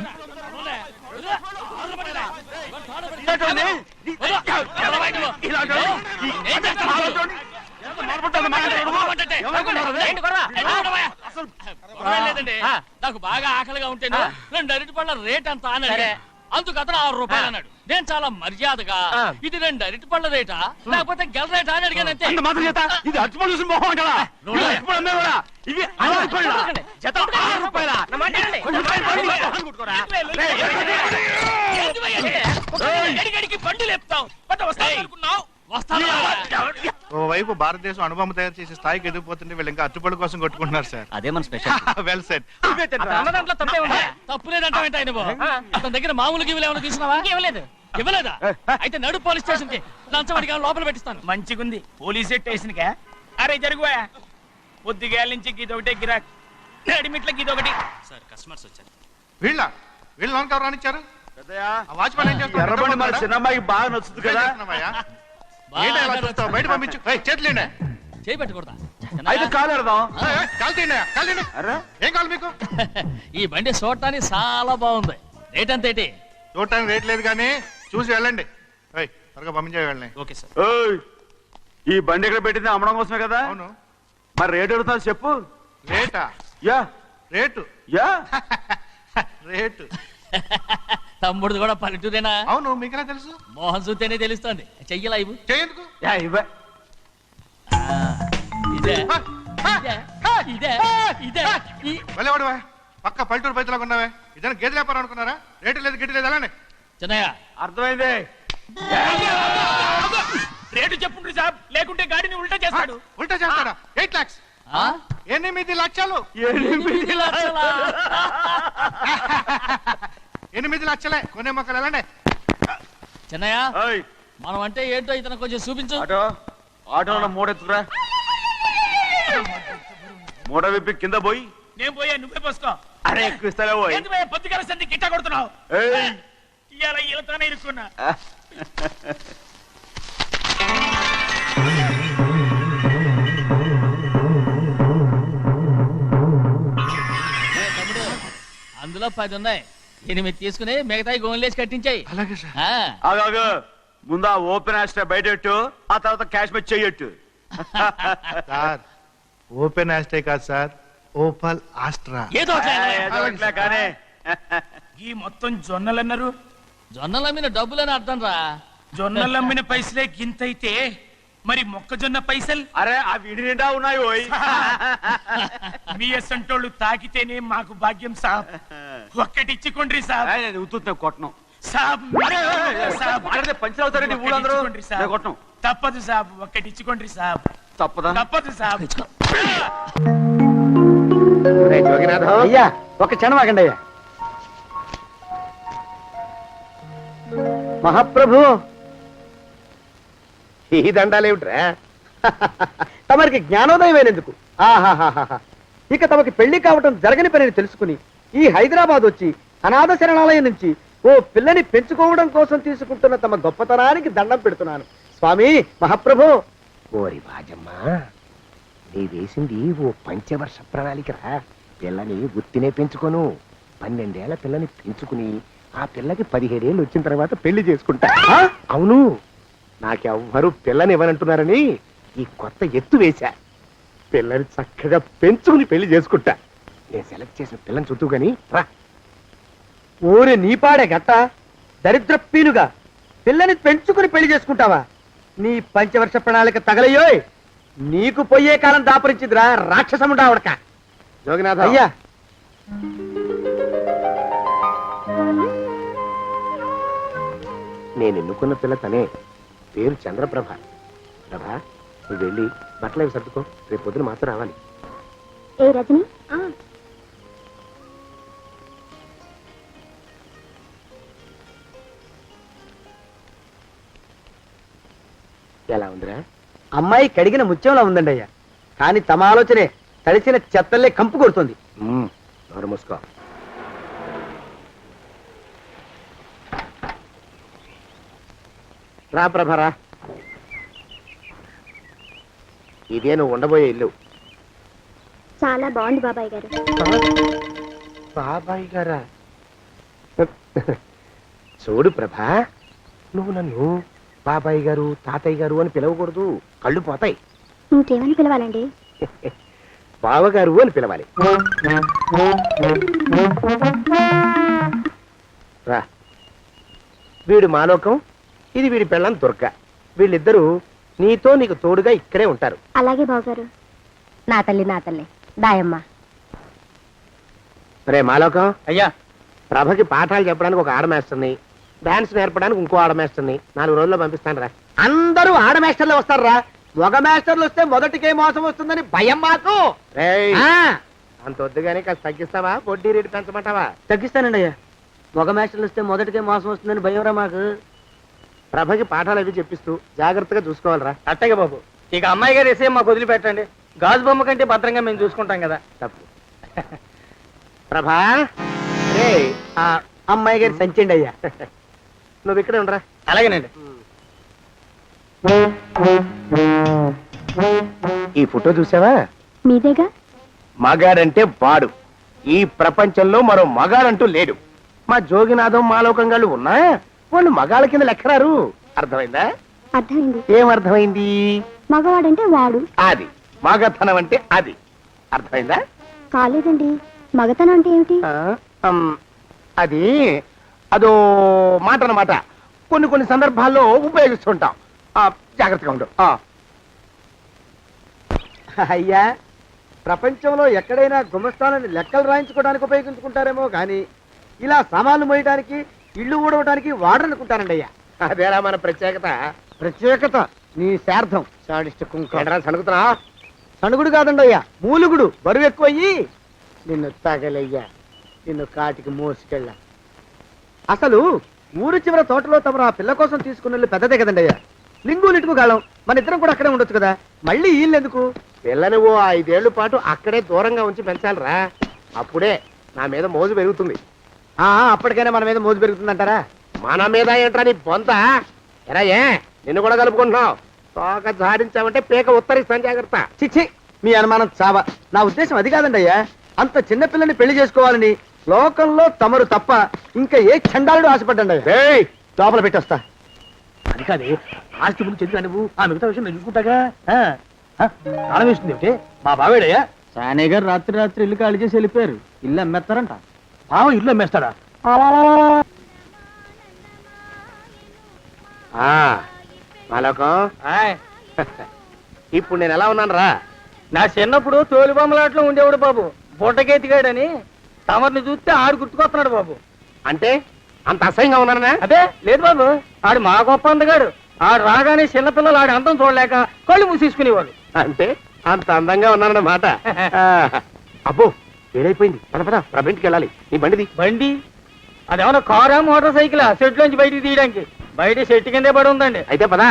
నాకు బాగా ఆకలిగా ఉంటే 2 అరటి పళ్ళ రేట్ అంత అన్నాడు. అందుకు అతను 6 రూపాయలు అన్నాడు. నేను చాలా మర్యాదగా ఇది 2 అరటి పళ్ళ రేటా లేకపోతే గెల రేటా అని అడిగానంతే. ఇది అచ్చుపళ్ళు చూసి మొహం కదా. ఇవి బండి లేపుతావు. ఓవైపు భారతదేశం అనుభవం తయారు చేసే స్థాయికి ఎదిగిపోతుంటే వీళ్ళు ఇంకా అచ్చుపళ్ళు కోసం కొట్టుకుంటున్నారు సార్. అదే మన స్పెషల్. Well set. దాంట్లో తప్పే ఉంది. తప్పులేదంటావేంట ఆయన అతని దగ్గర మామూలు గివ్వులు ఏమైనా తీసుకున్నావా? ఇవ్వలేదు. ఇవ్వలేదా? అయితే నడు పోలీస్ స్టేషన్ కి లంచం అడిగా లోపల పెట్టిస్తాను. మంచిగుంది. పోలీస్ స్టేషన్ కా? అరే జరుగువా. పొద్దుగాల నుంచి గీదొకటే గిరాక్ నడిమిట్ల గీదొకటి. సార్ కస్టమర్స్ వచ్చారు. వీళ్ళ లోన్ ఎవరు రానిచ్చారు? ఆ వాచ్మెన్ ఏం చేస్తున్నాడు? చిన్నమ్మాయికి బాగా నచ్చుతుంది ఏం చేస్తున్నావయ్యా? ఏంటి అలా చూస్తావు? బయట పంపించు. చేతులేండి. చేయి పెట్టకూడదా? అయితే కాలు ఎడదాం. కాలు తీయండి. కాలు తీయండి. ఏం కావాలి మీకు? ఈ బండి చూడటానికి చాలా బాగుంది. రేట్ ఎంత ఏంటి? చూడటానికి రేట్ లేదు కానీ చూసి వెళ్ళండి. త్వరగా పంపించే వెళ్ళండి. Okay sir. ఈ బండి ఇక్కడ పెట్టింది అమ్మడం కోసమే కదా? అవును. మరి రేట్ అడుగుతాను చెప్పు. రేటా? యా రేటు యా రేటు. తమ్ముడు కూడా పల్లెటూరేనా? అవును, మీకెలా తెలుసు? మోహన్ చూస్తేనే తెలుస్తుంది. చెయ్యలా ఇవ్వు. చేయందుకు. యా ఇవ్వ. ఇదే ఇదే ఇదే ఇదే వెళ్ళేవాడువా? పక్క పల్లెటూరు బయటలాగా ఉన్నావే. ఇదైనా గేదె వ్యాపారం అనుకున్నారా? రేటు లేదు గిట్టు లేదు. అలానే చిన్నయ్య అర్థమైంది. రేటు చెప్పుండ్రి సాబ్, లేకుంటే గాడిని ఉల్టా చేస్తాడు. ఉల్టా చేస్తాడా? 8 lakhs. 8 లక్షలు. 8 లక్షలా? 8 లక్షలే. కొనే మొక్కలు ఎలానే? చిన్నయ్య మనం అంటే ఏంటో ఇతను కొంచెం చూపించు. ఆటోలో మూడెత్తుకురా. మూడ విప్పి కింద పోయి. నేను పోయా, నువ్వే పోసుకో. అరే ఎక్కువ ఇస్తాలే పోయి. పొద్దుగాల సంది గిట్ట కొడుతున్నావు. ఇవాళ ఈలతోనే ఇరుక్కున్నా. తమ్ముడు అందులో 10 ఉన్నాయి. 8 తీసుకుని మిగతాయి గోన్లేసి కట్టించాయి. అలాగే సార్. ఆగాగు. ముందు ఆ ఓపెన్ ఆస్ట్రా బయటెట్టు, ఆ తర్వాత క్యాష్ మీద చెయ్యట్టు. సార్ ఓపెన్ ఆస్ట్రే కాదు సార్, ఓపల్ ఆస్ట్రా. ఏదో కానీ ఈ మొత్తం జొన్నలన్నారు. జొన్నల మీద డబ్బులని అర్థం రా. జొన్నలమ్మిన పైసలే గింతైతే మరి మొక్కజొన్న పైసలు? అరే ఆ విడి నిండా ఉన్నాయి ఓయ్. మీ అసంటోళ్ళు తాకితేనే మాకు భాగ్యం సాబ్. ఒక్కటిచ్చుకోండి సాబ్. నేను ఉత్తున్నా కొట్టను సాబ్. సాబ్ పంచర్ అవుతారండి ఊళ్ళందరూ. కొట్టను. తప్పదు సాబ్, ఒక్కటిచ్చుకోండి సాబ్. తప్పదా? తప్పదు సాబ్. అయ్యా ఒక క్షణం ఆగండి అయ్యా. మహాప్రభు, ఈ దండాలేమిట్రా? తమరికి జ్ఞానోదయం అయినందుకు ఆహాహాహా. ఇక తమకి పెళ్లి కావటం జరగని పనిని తెలుసుకుని ఈ హైదరాబాద్ వచ్చి అనాథ శరణాలయం నుంచి ఓ పిల్లని పెంచుకోవడం కోసం తీసుకుంటున్న తమ గొప్పతనానికి దండం పెడుతున్నాను స్వామి. మహాప్రభు. ఓరి బాజమ్మా, నీ వేసింది ఓ పంచవర్ష ప్రణాళికరా. పిల్లని గుర్తినే పెంచుకోను. 12 ఏళ్ల పిల్లని పెంచుకుని ఆ పిల్లకి 17 ఏళ్ళు వచ్చిన తర్వాత పెళ్లి చేసుకుంటా. అవును, నాకెవ్వరూ పిల్లని ఇవ్వనంటున్నారని ఈ కొత్త ఎత్తు వేశా. పిల్లని చక్కగా పెంచుకుని పెళ్లి చేసుకుంటా. నేను సెలెక్ట్ చేసిన పిల్లని చుట్టూ గాని రా. ఓరే నీపాడే గట్ట దరిద్ర పీనుగా, పిల్లని పెంచుకుని పెళ్లి చేసుకుంటావా? నీ పంచవర్ష ప్రణాళిక తగలయ్యోయ్. నీకు పోయే కాలం దాపరించిందిరా రాక్షసముడా ఉడక. జోగినాథ అయ్యా నేను ఎన్నుకున్న పిల్ల తనే. పేరు చంద్రప్రభ. ప్రభ, నువ్వు వెళ్ళి బట్టలు అవి సర్దుకో. రేపు పొద్దున మాత్రం రావాలి. ఏ రజని ఎలా ఉందిరా? అమ్మాయి కడిగిన ముత్యంలా ఉందండి అయ్యా. కానీ తమ ఆలోచనే తడిసిన చెత్తల్లే కంపు కొడుతుంది. నోరు మూసుకో. రా ప్రభరా, ఇదే నువ్వు ఉండబోయే ఇల్లు. చాలా బాగుంది బాబాయ్ గారు. బాబాయ్ గారా? చూడు ప్రభా, నువ్వు నన్ను బాబాయ్ గారు తాతయ్య గారు అని పిలవకూడదు, కళ్ళు పోతాయి. ఇంకేమని పిలవాలండి? బావగారు అని పిలవాలి. రా, వీడు మాలోకం, ఇది వీడి పెళ్ళాం దుర్గ. వీళ్ళిద్దరూ నీతో నీకు తోడుగా ఇక్కడే ఉంటారు. అలాగే బావగారు. నా తల్లి నా తల్లి దాయమ్మ. రే మాలోకం, అయ్యా ప్రభకి పాఠాలు చెప్పడానికి ఒక ఆడమేస్తుంది, డాన్స్ నేర్పడానికి ఇంకో ఆడమేస్తుంది. 4 రోజుల్లో పంపిస్తాను రా. అందరూ ఆడ మాస్టర్లు వస్తారా? మగ మాస్టర్లు వస్తే మొదటికే మోసం వస్తుందని భయం మాకు. రేయ్, ఆ, అంత వద్దుగానే కాస్త తగ్గిస్తావా? వడ్డీ రేటు పెంచమంటావా? తగ్గిస్తానండి అయ్యా. మగ మాస్టర్లు వస్తే మొదటికే మోసం వస్తుందని భయం రా మాకు. ప్రభకి పాఠాలు అవి చెప్పిస్తూ జాగ్రత్తగా చూసుకోవాలరా. అట్టగే బాబు. ఇక అమ్మాయి గారు వేసే మాకు వదిలిపెట్టండి. గాజు బొమ్మ కంటే భద్రంగా మేము చూసుకుంటాం కదా. తప్పు. ప్రభా రే అమ్మాయి గారి సంచండి అయ్యా. నువ్వు ఇక్కడే ఉండరా. అలాగేనండి. ఈ ఫోటో చూసావా? మీదేగా. మగాడంటే వాడు. ఈ ప్రపంచంలో మరో మగాడంటూ లేడు. మా జోగినాథం మాలోకంగాళ్ళు ఉన్నా వాళ్ళు మగాళ్ళ కింద లెక్కరారు. అర్థమైందా? అర్థమైంది. ఏం అర్థమైంది? మగవాడంటే వాడు. అది మగతనం అంటే అది. అర్థమైందా? కాలేదండి. మగతనం అంటే ఏమిటి? అది అదో మాట అన్నమాట. కొన్ని కొన్ని సందర్భాల్లో ఉపయోగిస్తుంటాం. జాగ్రత్తగా ఉండు. అయ్యా, ప్రపంచంలో ఎక్కడైనా గుమస్థానాన్ని లెక్కలు రాయించుకోవడానికి ఉపయోగించుకుంటారేమో కానీ ఇలా సామాన్లు మోయడానికి, ఇల్లు ఊడవడానికి వాడరనుకుంటానండి అయ్యా. అదేరా మన ప్రత్యేకత. ప్రత్యేకత నీ శార్థం. సాడిస్ట్ కుంక. సణుకుతున్నా? సణుగుడు కాదండి అయ్యా, మూలుగుడు. బరువు ఎక్కువయ్యి నిన్ను తగలయ్యా, నిన్ను కాటికి మోసుకెళ్ళ. అసలు ఊరు చివర తోటలో తమరు ఆ పిల్ల కోసం తీసుకున్న పెద్దదే కదండి అయ్యా. లింగు లిటుకు గాలం. మన ఇద్దరం కూడా అక్కడే ఉండొచ్చు కదా. మళ్ళీ వీళ్ళు ఎందుకు? పిల్లని ఓ 5 ఏళ్ల పాటు అక్కడే దూరంగా ఉంచి పెంచాలిరా. అప్పుడే నా మీద మోజు పెరుగుతుంది. అప్పటికైనా మన మీద మోజు పెరుగుతుందంటారా? మన మీద ఏంట్రా నీ బొంత? ఎరా ఏ నిన్ను కూడా కలుపుకుంటున్నావు. తోక జాడించావంటే పీక ఉత్తరిస్తాను. జాగ్రత్త. చిచ్చి, మీ అనుమానం చావా. నా ఉద్దేశం అది కాదండి అయ్యా. అంత చిన్న పిల్లని పెళ్లి చేసుకోవాలని లోకంలో తమరు తప్ప ఇంకా ఏ చండాలుడు ఆశపడ్డండి అయ్యా. లోపల పెట్టొస్తా. అది కాదే, ఆస్తి ముందు చెందుగా నువ్వు ఆ మిగతా విషయం నేను చూసుకుంటాగా. తాళం వేస్తుంది ఏమిటి? మా బావేడయ్యా. సానే గారు రాత్రి ఇల్లు ఖాళీ చేసి వెళ్ళిపోయారు. ఇల్లు అమ్మేస్తారంట. బావ ఇల్లు అమ్మేస్తాడా? మాలోకం, ఇప్పుడు నేను ఎలా ఉన్నాను రా? నా చిన్నప్పుడు తోలు బొమ్మలాట్లో ఉండేవాడు బాబు, బుట్టకెత్తిగాడని. తమరిని చూస్తే ఆడు గుర్తుకొస్తున్నాడు బాబు. అంటే అంత అసహ్యంగా ఉన్నానా? అదే లేదు బాబు, ఆడు మా గొప్ప అందగాడు. ఆడు రాగానే చిన్నపిల్లలు ఆడి అందం చూడలేక కళ్ళు మూసేసుకునేవాడు. అంటే అంత అందంగా ఉన్నానన్నమాట. అబ్బో ఏడైపోయింది. పద పద, ప్రభింటికి వెళ్ళాలి. నీ బండిది. బండి అదేమన్నా కారా మోటార్ సైకిల్? సెట్ లోంచి బయటికి తీయడానికి బయట చెట్టు కిందే పడి ఉందండి. అయితే పదా.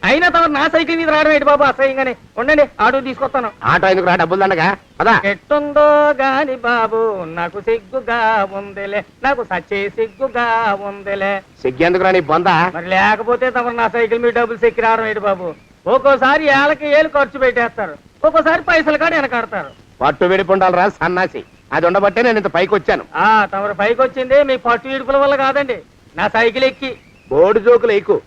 అయినా తమ నా సైకిల్ మీద రావడం ఏంటి బాబు అసహ్యంగానే. ఉండండి, ఆటో తీసుకొస్తాను. ఆటో ఎందుకు రా, డబ్బులు దండగా. పదా. ఎట్టుందో గాని బాబు నాకు సిగ్గుగా ఉందిలే, నాకు సచ్చే సిగ్గుగా ఉందిలే. సిగ్గెందుకు రా నీ బొంద? మరి లేకపోతే తమ నా సైకిల్ మీద డబ్బులు సెక్కి రావడం ఏంటి బాబు? ఒక్కోసారి ఏళ్ళకి ఖర్చు పెట్టేస్తారు, ఒక్కోసారి పైసలు కాడ వెనకాడతారు. పట్టు విడిపుండాలరా సన్నాసి. అది ఉండబట్టే నేను ఇంత పైకి వచ్చాను. తమరు పైకి వచ్చింది మీ పట్టు ఇడుపుల వల్ల కాదండి, నా సైకిల్ ఎక్కి. బోర్డు జోకులు ఎక్కువ.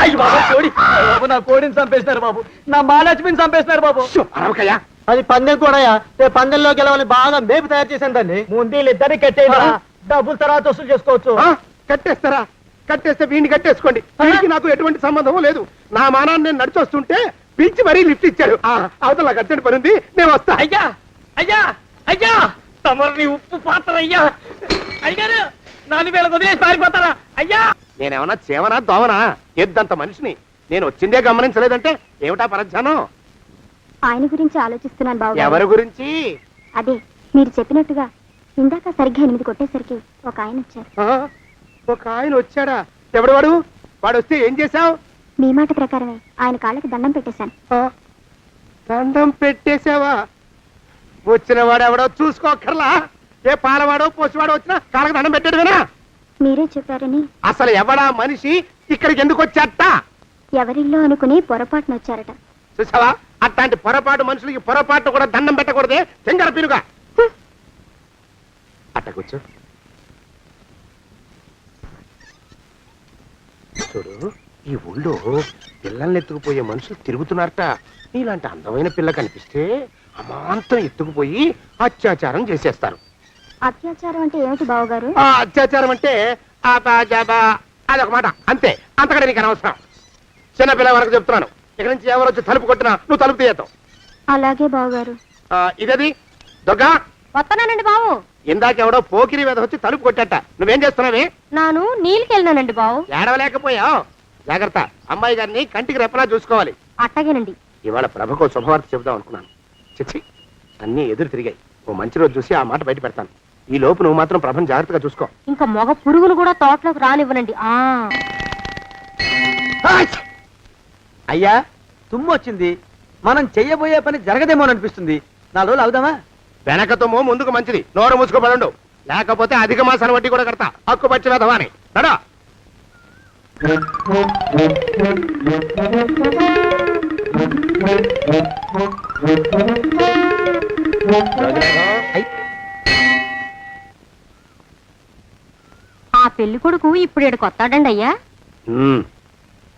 అయ్యి బాబు, కోడి బాబు, నా కోడిని చంపేసినారు బాబు, నా మహాలక్ష్మిని చంపేసినారు బాబు. అరవకయ్యా. అది పందెం కూడా. పందెంలో గెలవని బాగా మేపు తయారు చేశాను దాన్ని. ముందు వీళ్ళిద్దరిని కట్టేయరా, డబ్బులు తర్వాత వసూలు చేసుకోవచ్చు. కట్టేస్తారా? కట్టేస్తే వీడిని కట్టేసుకోండి. వీడికి నాకు ఎటువంటి సంబంధం లేదు. నా మానాన్ని నేను నడిచొస్తుంటే పిలిచి మరీ లిఫ్ట్ ఇచ్చాడు. అవతల నాకు అర్జెంట్ పని ఉంది, నేను వస్తా. అయ్యా అయ్యా అయ్యా, తమరిని ఉప్పు పాత్ర అయ్యా. అయ్యారు నాలుగు వేల వదిలేసి పారిపోతారా అయ్యా? నేనేమన్నా చేవనా దోవనా? ఎద్దంత మనిషిని. నేను వచ్చిందే గమనించలేదంటే ఏమిటా పరధ్యానం? ఆయన గురించి ఆలోచిస్తున్నాను బాబు. ఎవరి గురించి? అదే మీరు చెప్పినట్టుగా ఇందాక సరిగ్గా 8 కొట్టేసరికి ఒక ఆయన వచ్చారు. ఒక ఆయన వచ్చాడా? ఎవడు వాడు? వాడు వస్తే ఏం చేశావు? మీ మాట ప్రకారమే ఆయన కాళ్ళకి దండం పెట్టేశాను. దండం పెట్టేశావా? వచ్చిన వాడు ఎవడో చూసుకోకర్లా. ఏ పాలవాడో పోసివాడో వచ్చినా కాళ్ళకి దండం పెట్టాడువేనా? మీరే చెప్పారని. అసలు ఎవడా మనిషి? ఇక్కడికి ఎందుకు వచ్చాట? ఎవరిల్లో అనుకుని పొరపాటున వచ్చారట. చూసావా, అట్లాంటి పొరపాటు మనుషులకి పొరపాటు కూడా దండం పెట్టకూడదే. తెంగర పిరుగా అట్ట కూర్చో. చూడు, ఈ ఊళ్ళో పిల్లల్ని ఎత్తుకుపోయే మనుషులు తిరుగుతున్నారట. నీలాంటి అందమైన పిల్ల కనిపిస్తే అమాంతం ఎత్తుకుపోయి అత్యాచారం చేసేస్తారు. అత్యాచారం అంటే ఏమిటి బావగారు? అత్యాచారం అంటే అదొక మాట అంతే. అంతకంటే నీకు అనవసరం. చిన్నపిల్ల వరకు చెప్తున్నాను. ఇక్కడి నుంచి ఎవరు వచ్చి తలుపు కొట్టినా నువ్వు తలుపు తీయతావు. అలాగే బావగారు. ఇదది దొంగ. వస్తున్నానండి బావు. ఇందాకెవడో పోకిరి మీద వచ్చి తలుపు కొట్టట. నువ్వేం చేస్తున్నావే? నాను నీళ్ళకెళ్ళినానండి బావు. ఏడవలేకపోయావు. జాగ్రత్త, అమ్మాయి గారిని కంటికి రెప్పలా చూసుకోవాలి. అట్టగేనండి. ఇవాళ ప్రభకు శుభవార్త చెబుదాం అనుకున్నాను. చిచ్చి, అన్నీ ఎదురు తిరిగాయి. ఓ మంచి రోజు చూసి ఆ మాట బయట పెడతాను. ఈ లోపు నువ్వు మాత్రం ప్రభను జాగ్రత్తగా చూసుకో. ఇంకా మొగ పురుగులు కూడా తోటలోకి రానివ్వనండి. అయ్యా, తుమ్ము వచ్చింది. మనం చెయ్యబోయే పని జరగదేమో అనిపిస్తుంది 4 రోజులు అవుదామా? వెనకతోమో ముందుకు మంచిది, నోరు మూసుకోబడండు, లేకపోతే అధిక మాసాల వడ్డీ కూడా కడతా. హక్కు పచ్చి వెధవాని నడా. ఆ పెళ్లి కొడుకు ఇప్పుడు ఇక్కడికి వస్తాడండి అయ్యా.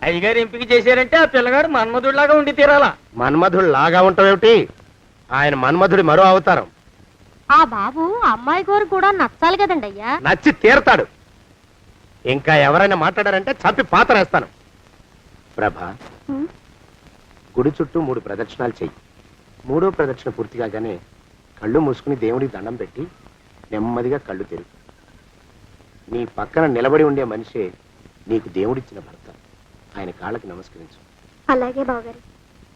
అయ్యగారు ఎంపిక చేశారంటే ఆ పిల్లగాడు మన్మధుడిలాగా ఉండి తీరాలా. మన్మధుడు లాగా ఉంటావేమిటి? ఆయన మన్మధుడి మరో అవతారం. ఆ బాబు అమ్మాయి గారు కూడా నచ్చాలి కదండి అయ్యా. నచ్చి తీరతాడు. ఇంకా ఎవరైనా మాట్లాడారంటే చంపి పాతరేస్తాను. ప్రభా, గుడి చుట్టూ 3 ప్రదక్షిణాలు చెయ్యి. 3వ ప్రదక్షిణ పూర్తి కాగానే కళ్ళు మూసుకుని దేవుడికి దండం పెట్టి నెమ్మదిగా కళ్ళు తెరుగు. నీ పక్కన నిలబడి ఉండే మనిషే నీకు దేవుడిచ్చిన భర్త. ఆయన కాళ్ళకి నమస్కరించు. అలాగే బావగారు.